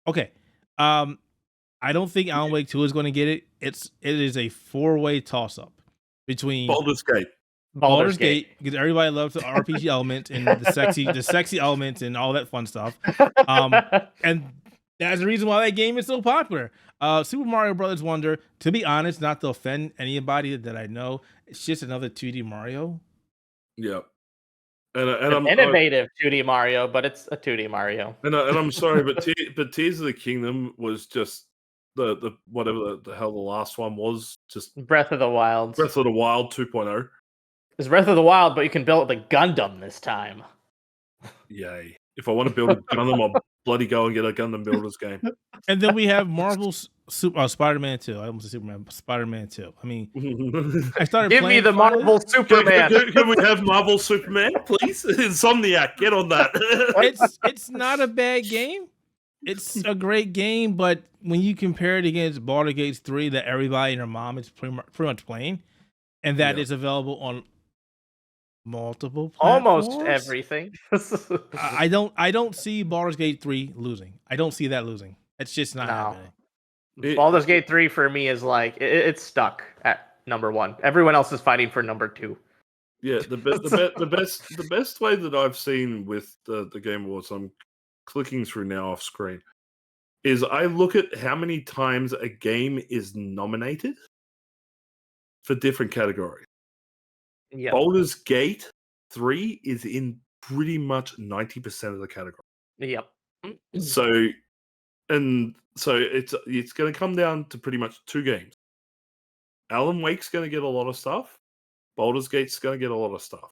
Okay. I don't think Alan Wake 2 is going to get it. It is a 4-way toss-up between Baldur's Gate, because everybody loves the RPG element and the sexy elements and all that fun stuff. And that's the reason why that game is so popular. Super Mario Brothers Wonder, to be honest, not to offend anybody that I know, it's just another 2D Mario. Yeah. And innovative 2D Mario, but it's a 2D Mario. And I'm sorry, but Tears of the Kingdom was just the whatever the hell the last one was, just Breath of the Wild. Breath of the Wild 2.0. It's Breath of the Wild, but you can build it with a Gundam this time. Yay. If I want to build a Gundam, I'll bloody go and get a Gundam Builders game. And then we have Marvel's Spider-Man 2. I almost said Superman, Spider-Man 2. I mean, I started Give me the Marvel Superman. Can we have Marvel Superman, please? Insomniac, get on that. It's not a bad game. It's a great game, but when you compare it against Baldur's Gate 3 that everybody and their mom is pretty much playing, and that is available on multiple platforms. Almost everything. I don't see Baldur's Gate 3 losing. I don't see that losing. It's just not happening. Baldur's Gate 3 for me is like it's stuck at number 1. Everyone else is fighting for number 2. Yeah, the best way that I've seen with the Game Awards, I'm clicking through now off screen, is I look at how many times a game is nominated for different categories. Yep. Baldur's Gate 3 is in pretty much 90% of the category. Yep. So it's going to come down to pretty much 2 games. Alan Wake's going to get a lot of stuff. Baldur's Gate's going to get a lot of stuff.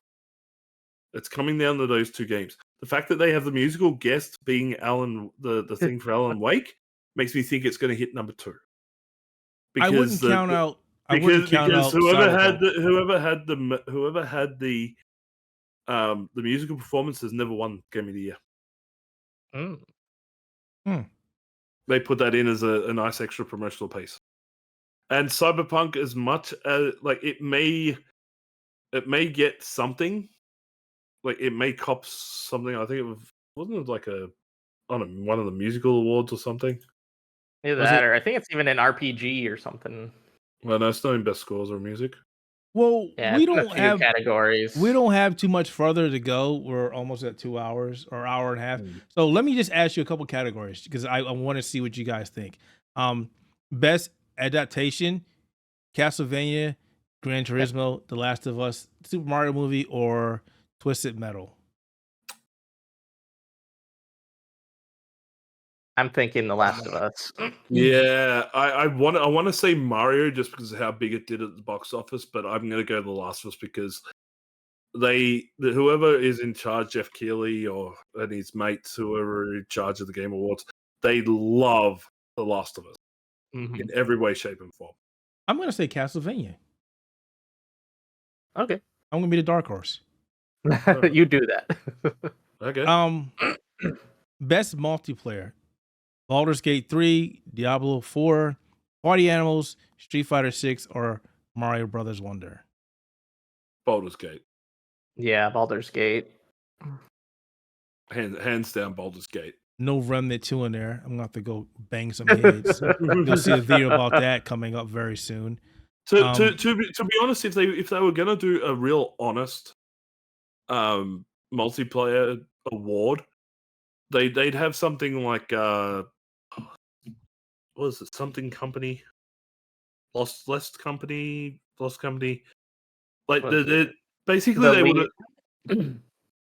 It's coming down to those 2 games. The fact that they have the musical guest being the thing for Alan Wake makes me think it's going to hit number 2. Because I wouldn't count out. Because whoever had the musical performance has never won Game of the Year. They put that in as a nice extra promotional piece. And Cyberpunk, as much as like it may get something, like it may cop something. I think wasn't it like one of the musical awards or something. Either Was that, it? or I think it's even an RPG or something. Well, no, it's not in best scores or music. Well, Yeah, we it's in a don't few have categories. too much further to go. We're almost at 2 hours or hour and a half. Mm. So let me just ask you a couple categories because I want to see what you guys think. Best adaptation, Castlevania, Gran Turismo, The Last of Us, Super Mario movie, or Twisted Metal. I'm thinking The Last of Us. Yeah, I want to say Mario just because of how big it did at the box office, but I'm gonna go The Last of Us because whoever is in charge, Jeff Keighley and his mates, whoever are in charge of the Game Awards, they love The Last of Us in every way, shape, and form. I'm gonna say Castlevania. Okay. I'm gonna be the dark horse. You do that. Okay. Best multiplayer: Baldur's Gate 3, Diablo 4, Party Animals, Street Fighter 6, or Mario Brothers Wonder. Baldur's Gate. Yeah, Baldur's Gate. Hands down, Baldur's Gate. No Remnant 2 in there. I'm gonna have to go bang some heads. You'll see a video about that coming up very soon. To be honest, if they were gonna do a real honest multiplayer award, they'd have something like what is it? Something company, Lost Company. Like basically they would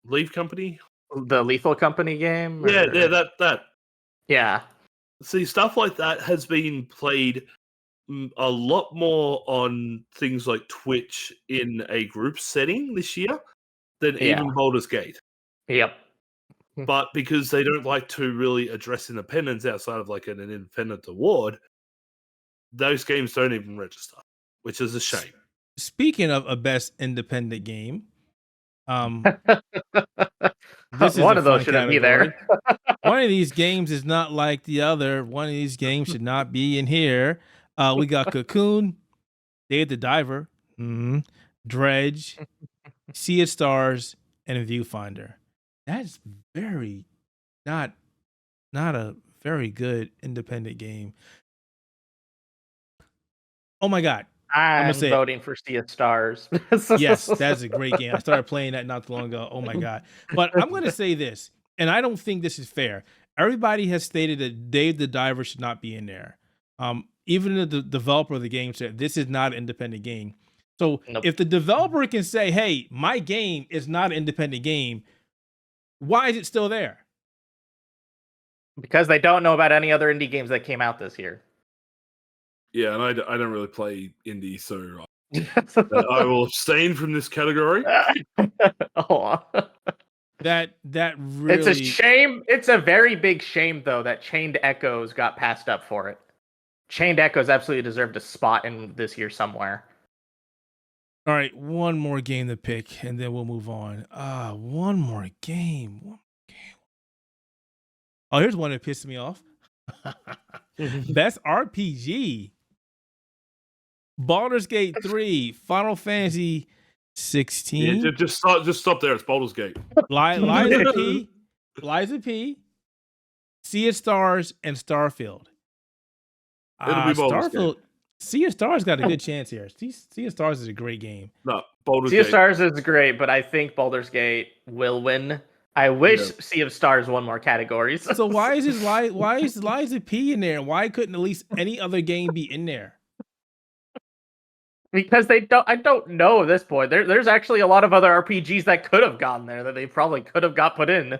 Leave Company. The Lethal Company game. Yeah, that. Yeah. See, stuff like that has been played a lot more on things like Twitch in a group setting this year than even Baldur's Gate. Yep. But because they don't like to really address independence outside of like an independent award, those games don't even register, which is a shame. Speaking of a best independent game, this is one of those shouldn't be there. One of these games is not like the other. One of these games should not be in here. We got Cocoon, Dave the Diver, Dredge, Sea of Stars, and Viewfinder. That's very not a very good independent game. Oh my god. I'm voting for Sea of Stars. Yes, that's a great game. I started playing that not too long ago. Oh my god. But I'm going to say this, and I don't think this is fair. Everybody has stated that Dave the Diver should not be in there. Even the developer of the game said this is not an independent game. So if the developer can say, hey, my game is not an independent game, why is it still there? Because they don't know about any other indie games that came out this year. Yeah, and I don't really play indie, so I will abstain from this category. That really... It's a shame. It's a very big shame, though, that Chained Echoes got passed up for it. Chained Echoes absolutely deserved a spot in this year somewhere. All right, one more game to pick, and then we'll move on. One more game. Oh, here's one that pissed me off. Best RPG. Baldur's Gate 3, Final Fantasy 16. Yeah, just stop there. It's Baldur's Gate. Liza P, Sea of Stars, and Starfield. It'll be Baldur's Gate. Sea of Stars got a good chance here. Sea of Stars is a great game. No, Baldur's Sea Gate. of Stars is great, but I think Baldur's Gate will win. I wish Sea of Stars won more categories. So why is Liza P in there? Why couldn't at least any other game be in there? Because I don't know at this point. There's actually a lot of other RPGs that could have gone there that they probably could have got put in.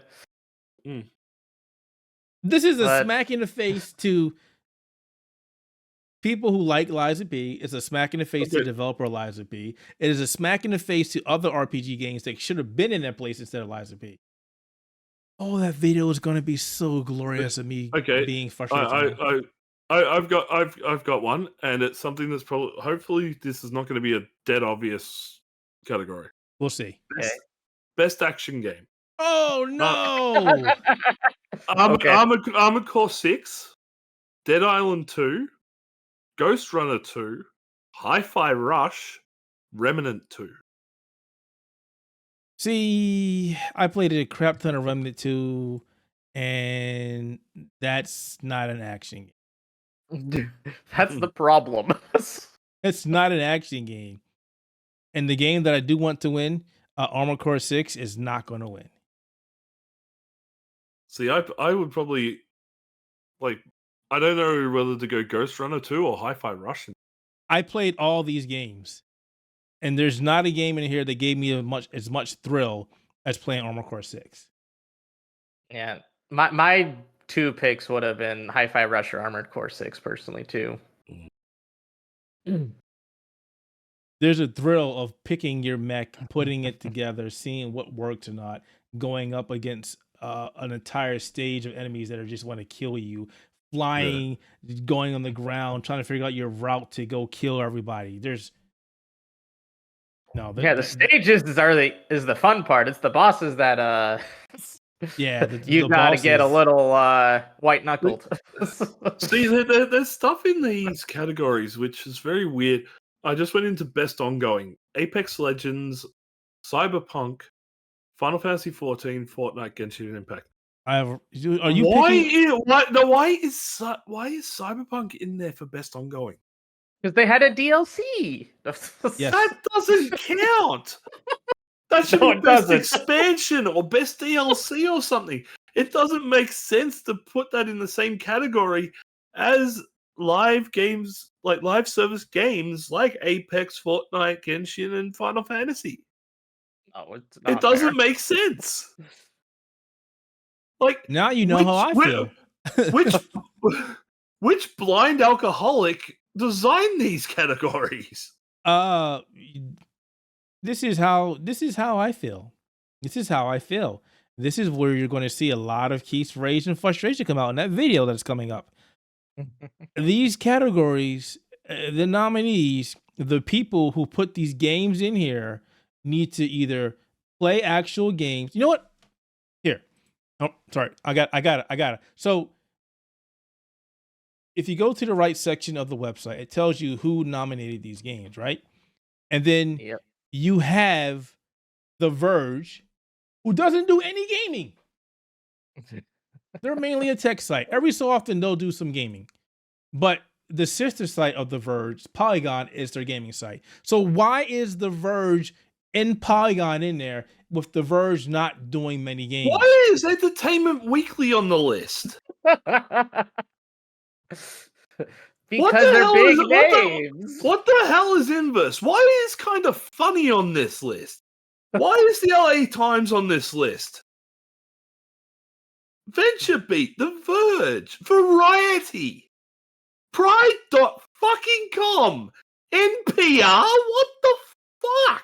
This is a smack in the face to people who like Liza P. It's a smack in the face to developer Liza P. It is a smack in the face to other RPG games that should have been in that place instead of Liza P. Oh, that video is going to be so glorious of me being frustrated. I've got one, and it's something that's probably, hopefully this is not going to be a dead obvious category. We'll see. Best action game. Oh no! Armored Core 6, Dead Island 2, Ghost Runner 2, Hi-Fi Rush, Remnant 2. See, I played a crap ton of Remnant 2, and that's not an action game. That's the problem. It's not an action game. And the game that I do want to win, Armored Core 6, is not going to win. See, I would probably, like, I don't know whether to go Ghost Runner 2 or Hi-Fi Rush. I played all these games, and there's not a game in here that gave me as much thrill as playing Armored Core 6. Yeah, my 2 picks would have been Hi-Fi Rush or Armored Core 6, personally, too. There's a thrill of picking your mech, putting it together, seeing what works or not, going up against an entire stage of enemies that just want to kill you, flying, going on the ground, trying to figure out your route to go kill everybody. There's the stages is the fun part. It's the bosses that you got to get a little white knuckled. See, there's stuff in these categories which is very weird. I just went into best ongoing: Apex Legends, Cyberpunk, Final Fantasy 14, Fortnite, Genshin Impact. Are you picking... why is Cyberpunk in there for best ongoing? Because they had a DLC. Yes. That doesn't count. That should be best expansion or best DLC or something. It doesn't make sense to put that in the same category as live games, like live service games like Apex, Fortnite, Genshin, and Final Fantasy. No, it's not. It doesn't make sense. Like, now you know how I feel. Which blind alcoholic designed these categories? This is how I feel. This is how I feel. This is where you're going to see a lot of Keith's rage and frustration come out in that video that's coming up. These categories, the nominees, the people who put these games in here need to either play actual games. You know what? Here. Oh, sorry. I got it. So if you go to the right section of the website, it tells you who nominated these games, right? And then you have The Verge, who doesn't do any gaming. They're mainly a tech site. Every so often, they'll do some gaming. But the sister site of The Verge, Polygon, is their gaming site. So why is The Verge and Polygon in there with The Verge not doing many games? Why is Entertainment Weekly on the list? Because they're big names. What the hell is Inverse? Why is Kind of Funny on this list? Why is the LA Times on this list? VentureBeat, The Verge, Variety, Pride.fucking.com, NPR, what the fuck?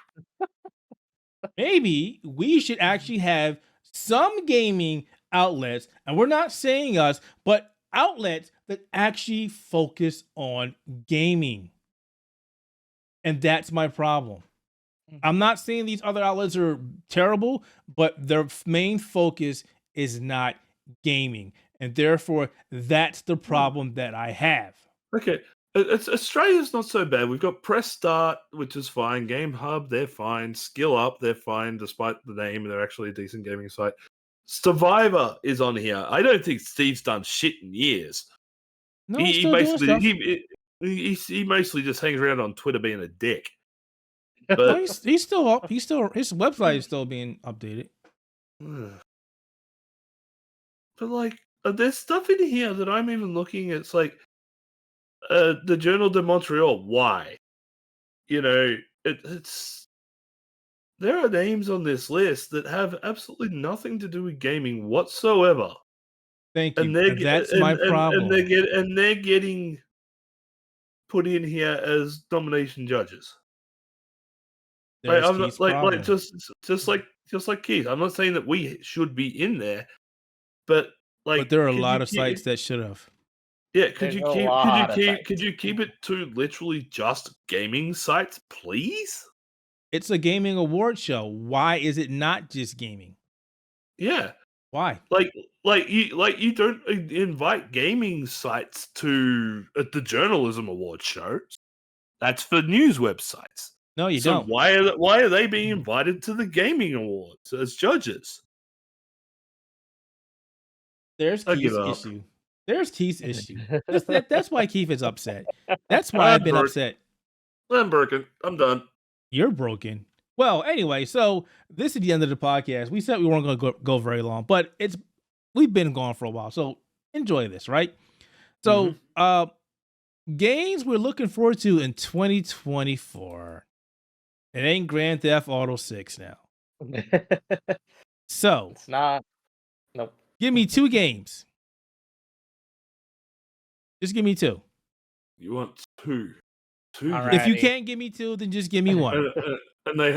Maybe we should actually have some gaming outlets, and we're not saying us, but outlets that actually focus on gaming. And that's my problem. I'm not saying these other outlets are terrible, but their main focus is not gaming. And therefore, that's the problem that I have. Okay. Australia's not so bad. We've got Press Start, which is fine. Game Hub, they're fine. Skill Up, they're fine. Despite the name, they're actually a decent gaming site. Survivor is on here. I don't think Steve's done shit in years. No, he mostly just hangs around on Twitter being a dick. But no, he's still up. His website is still being updated. But like, there's stuff in here that I'm even looking at. It's like the Journal de Montreal. Why? You know, it's there are names on this list that have absolutely nothing to do with gaming whatsoever. Thank you. And that's my problem. And they're getting put in here as nomination judges. Right, I'm not, just like Keith. I'm not saying that we should be in there, but there are a lot of sites that should have. Yeah, could you keep it to literally just gaming sites, please? It's a gaming award show. Why is it not just gaming? Yeah. Why? You don't invite gaming sites to the journalism award shows. That's for news websites. No, you don't. Why are they being invited to the gaming awards as judges? There's Keith's issue. There's Keith's issue. That's why Keith is upset. That's why I've been upset. I'm broken. I'm done. You're broken. Well, anyway, so this is the end of the podcast. We said we weren't going to go very long, but we've been gone for a while. So enjoy this, right? So games we're looking forward to in 2024. It ain't Grand Theft Auto 6 now. So it's not. Nope. Give me 2 games. Just give me 2. You want 2? If you can't give me 2, then just give me 1. And they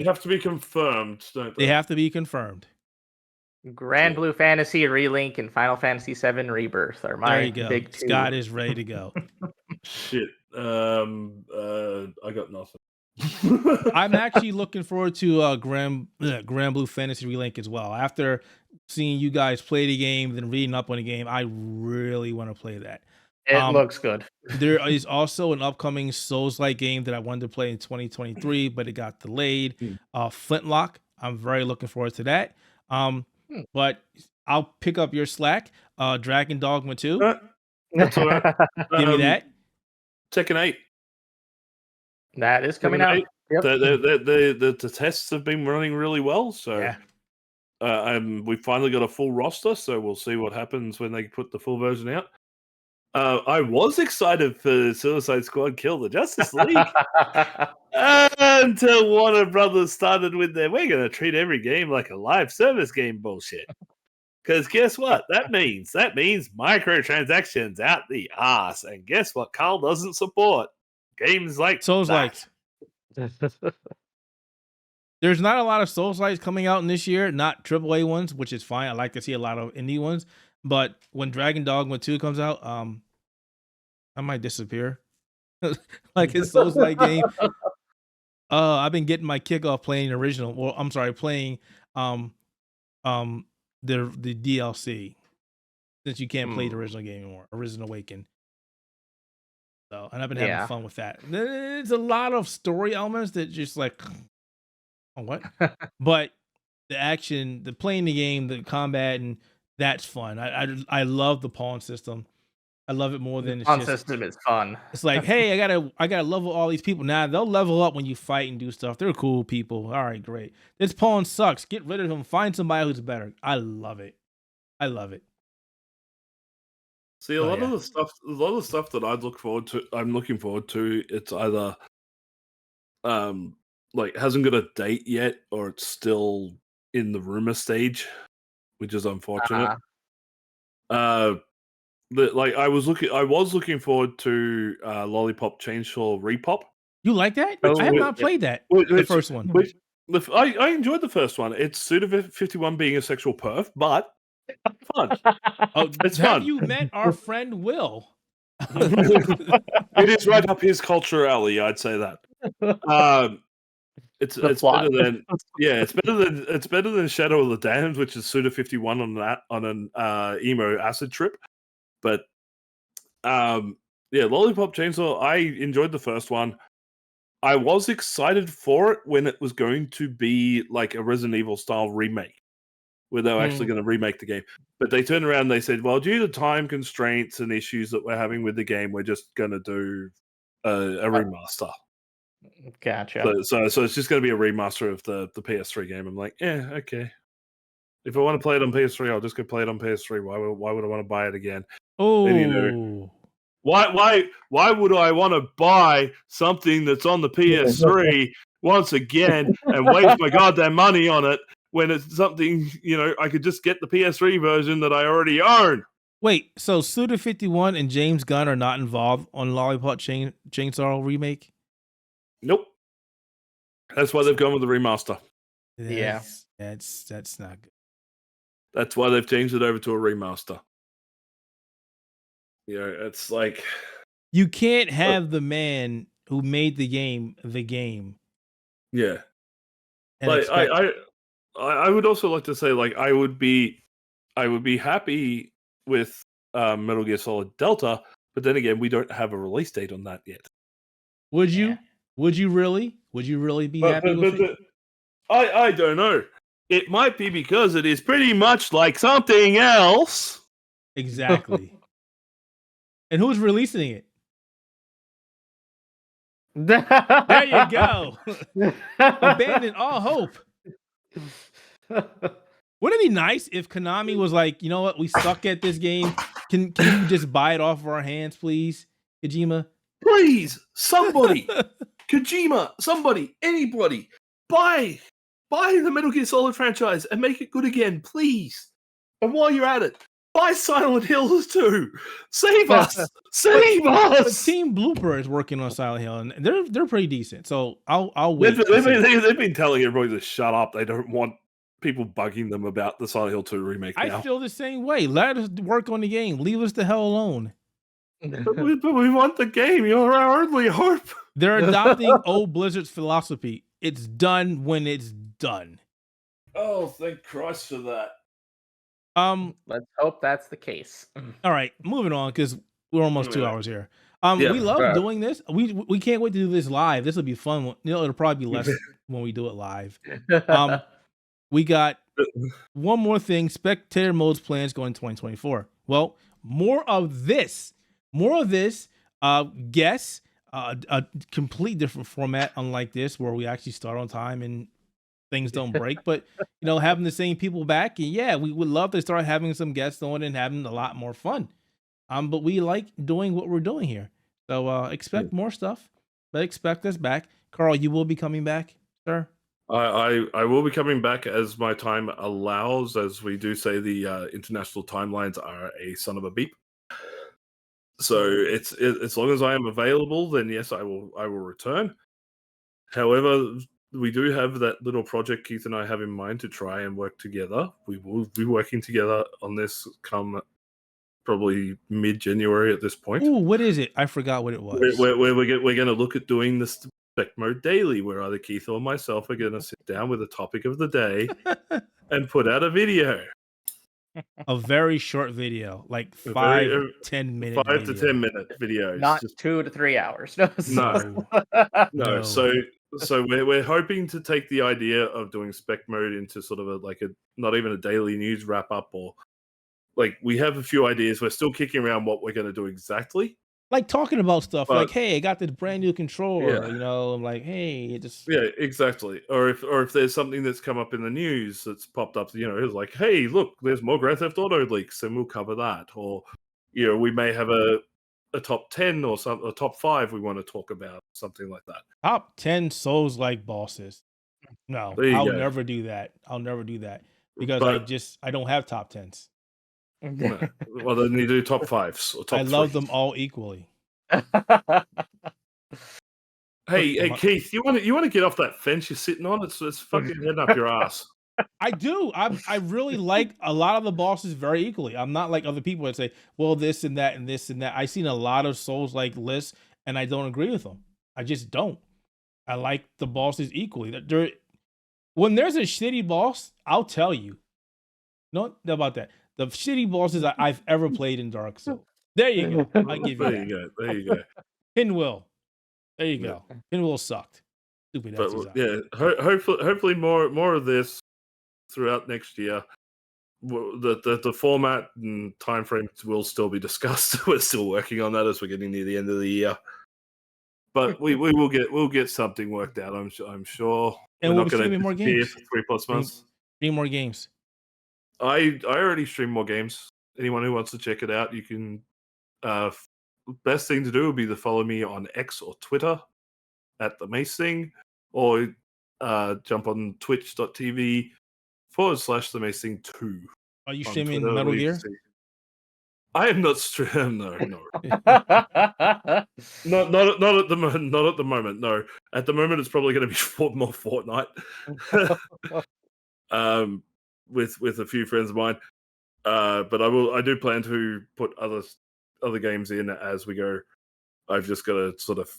have to be confirmed, don't they? They have to be confirmed. Grand Blue Fantasy, Relink, and Final Fantasy VII Rebirth are my big 2. Scott is ready to go. Shit. I got nothing. I'm actually looking forward to Grand Blue Fantasy Relink as well. After seeing you guys play the game, then reading up on the game, I really want to play that. It looks good. There is also an upcoming Souls-like game that I wanted to play in 2023, but it got delayed. Flintlock. I'm very looking forward to that. But I'll pick up your slack. Dragon Dogma 2. That's all right. Give me that. Tekken 8. That is coming out. Yep. The tests have been running really well, so we finally got a full roster, so we'll see what happens when they put the full version out. I was excited for Suicide Squad Kill the Justice League until Warner Brothers started with their "we're going to treat every game like a live service game" bullshit. Because guess what? That means microtransactions out the ass, and guess what? Carl doesn't support games like Souls-like. There's not a lot of Souls-likes coming out in this year, not AAA ones, which is fine. I like to see a lot of indie ones. But when Dragon Dogma 2 comes out, I might disappear. Like his Souls-like game. I've been getting my kick off playing original. Well, I'm sorry, playing the DLC. Since you can't play the original game anymore, Arisen Awaken. So, and I've been having fun with that. There's a lot of story elements that just like, oh, what? But the action, the playing the game, the combat, and that's fun. I love the pawn system. I love it more than the pawn system is fun. It's like, hey, I gotta level all these people. Now they'll level up when you fight and do stuff. They're cool people. All right, great. This pawn sucks. Get rid of him. Find somebody who's better. I love it. I love it. See, a lot of the stuff that I'm looking forward to, it's either like hasn't got a date yet, or it's still in the rumor stage, which is unfortunate. Like I was looking forward to Lollipop Chainsaw Repop. You like that? I have not played that. The first one. I enjoyed the first one. It's Suda 51 being a sexual perv, but fun. It's fun. Have you met our friend Will? It is right up his culture alley, I'd say that. It's better than it's better than Shadow of the Damned, which is Suda 51 on an emo acid trip. But Lollipop Chainsaw, I enjoyed the first one. I was excited for it when it was going to be like a Resident Evil style remake, where they were actually going to remake the game. But they turned around and they said, well, due to time constraints and issues that we're having with the game, we're just going to do a remaster. Gotcha. So it's just going to be a remaster of the PS3 game. I'm like, okay. If I want to play it on PS3, I'll just go play it on PS3. Why would I want to buy it again? Oh, and, why would I want to buy something that's on the PS3 once again and waste my goddamn money on it when it's something, I could just get the PS3 version that I already own? Wait, so Suda 51 and James Gunn are not involved on Lollipop Chainsaw remake? Nope. That's why they've gone with the remaster. That's not good. That's why they've changed it over to a remaster. It's like you can't have the man who made the game. Yeah. Like I would also like to say, like, I would be happy with Metal Gear Solid Delta, but then again, we don't have a release date on that yet. Would you? Would you really? Would you really be happy with it? I don't know. It might be because it is pretty much like something else. Exactly. And who's releasing it? There you go. Abandon all hope. Wouldn't it be nice if Konami was like, you know what, we suck at this game. Can you just buy it off of our hands, please, Kojima? Please, somebody, Kojima, somebody, anybody, buy the Metal Gear Solid franchise and make it good again, please. And while you're at it, buy Silent Hills too. Save us, save us. Team Blooper is working on Silent Hill, and they're pretty decent. So I'll wait. They've been telling everybody to shut up. They don't want people bugging them about the Silent Hill 2 remake now. I feel the same way. Let us work on the game. Leave us the hell alone. But we want the game. You're our only hope. They're adopting old Blizzard's philosophy. It's done when it's done. Oh, thank Christ for that. Let's hope that's the case. All right, moving on because we're almost 2 hours here. We love doing this. We can't wait to do this live. This will be fun. It'll probably be less when we do it live. We got one more thing. Spectator Mode's plans going 2024. Well, more of this. Guess a complete different format, unlike this, where we actually start on time and things don't break. But having the same people back, and yeah, we would love to start having some guests on and having a lot more fun. But we like doing what we're doing here. So expect more stuff, but expect us back. Carl, you will be coming back, sir. I will be coming back as my time allows. As we do say, the international timelines are a son of a beep. So it's as long as I am available, then yes, I will return. However, we do have that little project Keith and I have in mind to try and work together. We will be working together on this come probably mid-January at this point. Ooh, what is it? I forgot what it was. We're going to look at doing the Spec Mode Daily, where either Keith or myself are going to sit down with a topic of the day and put out a video. A very short video, like 5-10 minute. 5 to 10 minute videos. Not 2 to 3 hours. No. So we're hoping to take the idea of doing Spec Mode into sort of a not even a daily news wrap up, or we have a few ideas. We're still kicking around what we're going to do exactly. Like talking about stuff like, hey, I got this brand new controller. I'm like, hey, it just exactly. Or if there's something that's come up in the news that's popped up, it's like, hey, look, there's more Grand Theft Auto leaks, and we'll cover that. Or we may have a top 10 or something, a top 5 we want to talk about, something like that. Top 10 Souls-like bosses. No, I'll never do that. Because I don't have top 10s. No. Well, then you do top 5s or top 3s. I love them all equally. Hey, Keith, you want to get off that fence you're sitting on? It's fucking heading up your ass. I do. I really like a lot of the bosses very equally. I'm not like other people that say, well, this and that and this and that. I've seen a lot of Souls-like lists, and I don't agree with them. I just don't. I like the bosses equally. When there's a shitty boss, I'll tell you. No about that. The shitty bosses I've ever played in Dark Souls. There you go. I give you There you go. Pinwheel. There you go. Pinwheel sucked. Stupid. Hopefully more of this throughout next year. The format and timeframes will still be discussed. We're still working on that as we're getting near the end of the year. But we'll get something worked out. I'm sure. And we'll be streaming more games for 3+ months. 3 more games. I already stream more games. Anyone who wants to check it out, you can. Best thing to do would be to follow me on X or Twitter at the Mace Thing, or jump on twitch.tv /the Mace Thing 2. Are you streaming Metal Gear? I am not streaming. No. not at the moment. Not at the moment. No. At the moment, it's probably going to be more Fortnite. With a few friends of mine, but I do plan to put other games in as we go. I've just got to sort of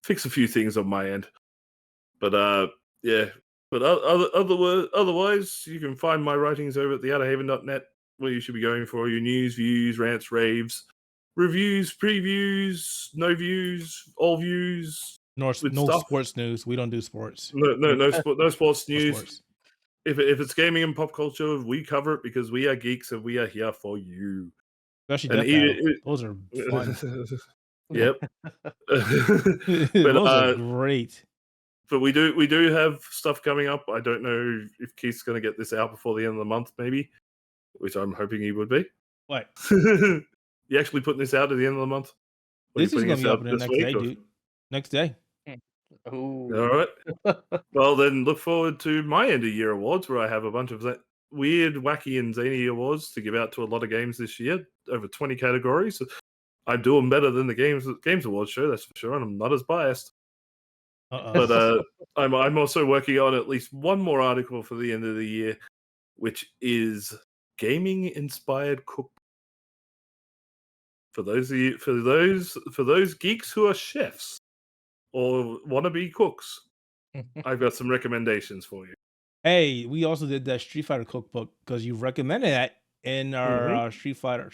fix a few things on my end, but otherwise you can find my writings over at the Outerhaven.net, where you should be going for your news, views, rants, raves, reviews, previews, no views, all views. No sports news. We don't do sports. No sports news. Sports. If it's gaming and pop culture, we cover it because we are geeks and we are here for you. Especially And Death Battle. Those are fun. Yep. Those are great. But we do have stuff coming up. I don't know if Keith's going to get this out before the end of the month, maybe, which I'm hoping he would be. What? You actually putting this out at the end of the month? This is going to be up in the next day, dude. Next day. Ooh. All right. Well, then look forward to my end of year awards, where I have a bunch of weird, wacky, and zany awards to give out to a lot of games this year, over 20 categories. I do them better than the Games Awards show, that's for sure, and I'm not as biased. But I'm also working on at least one more article for the end of the year, which is gaming-inspired cookbook. For those geeks who are chefs or want to be cooks, I've got some recommendations for you. Hey, we also did that Street Fighter cookbook because you recommended that in our Street Fighter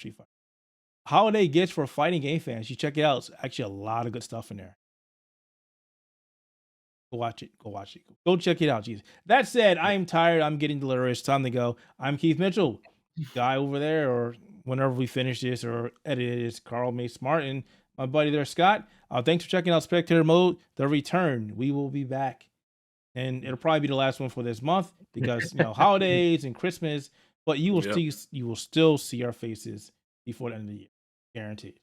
holiday gifts for fighting game fans. You check it out. It's actually a lot of good stuff in there. Go watch it. Go check it out. Jesus. That said, I am tired. I'm getting delirious. Time to go. I'm Keith Mitchell. Guy over there, or whenever we finish this or edit it, is Carl Mace Martin. My buddy there, Scott. Thanks for checking out Spectator Mode, The Return. We will be back. And it'll probably be the last one for this month because, holidays and Christmas, but you will still see our faces before the end of the year. Guaranteed.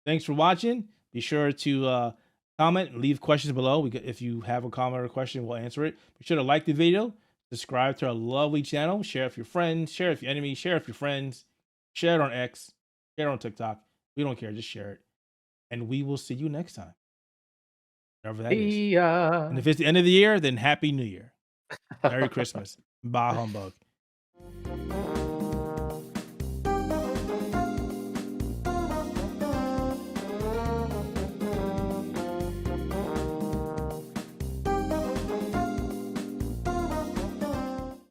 Thanks for watching. Be sure to comment and leave questions below. If you have a comment or a question, we'll answer it. Be sure to like the video, subscribe to our lovely channel, share it with your friends, share it with your enemies, share it with your friends, share it on X, share it on TikTok. We don't care, just share it. And we will see you next time. Whatever that is. And if it's the end of the year, then Happy New Year. Merry Christmas. Bah humbug.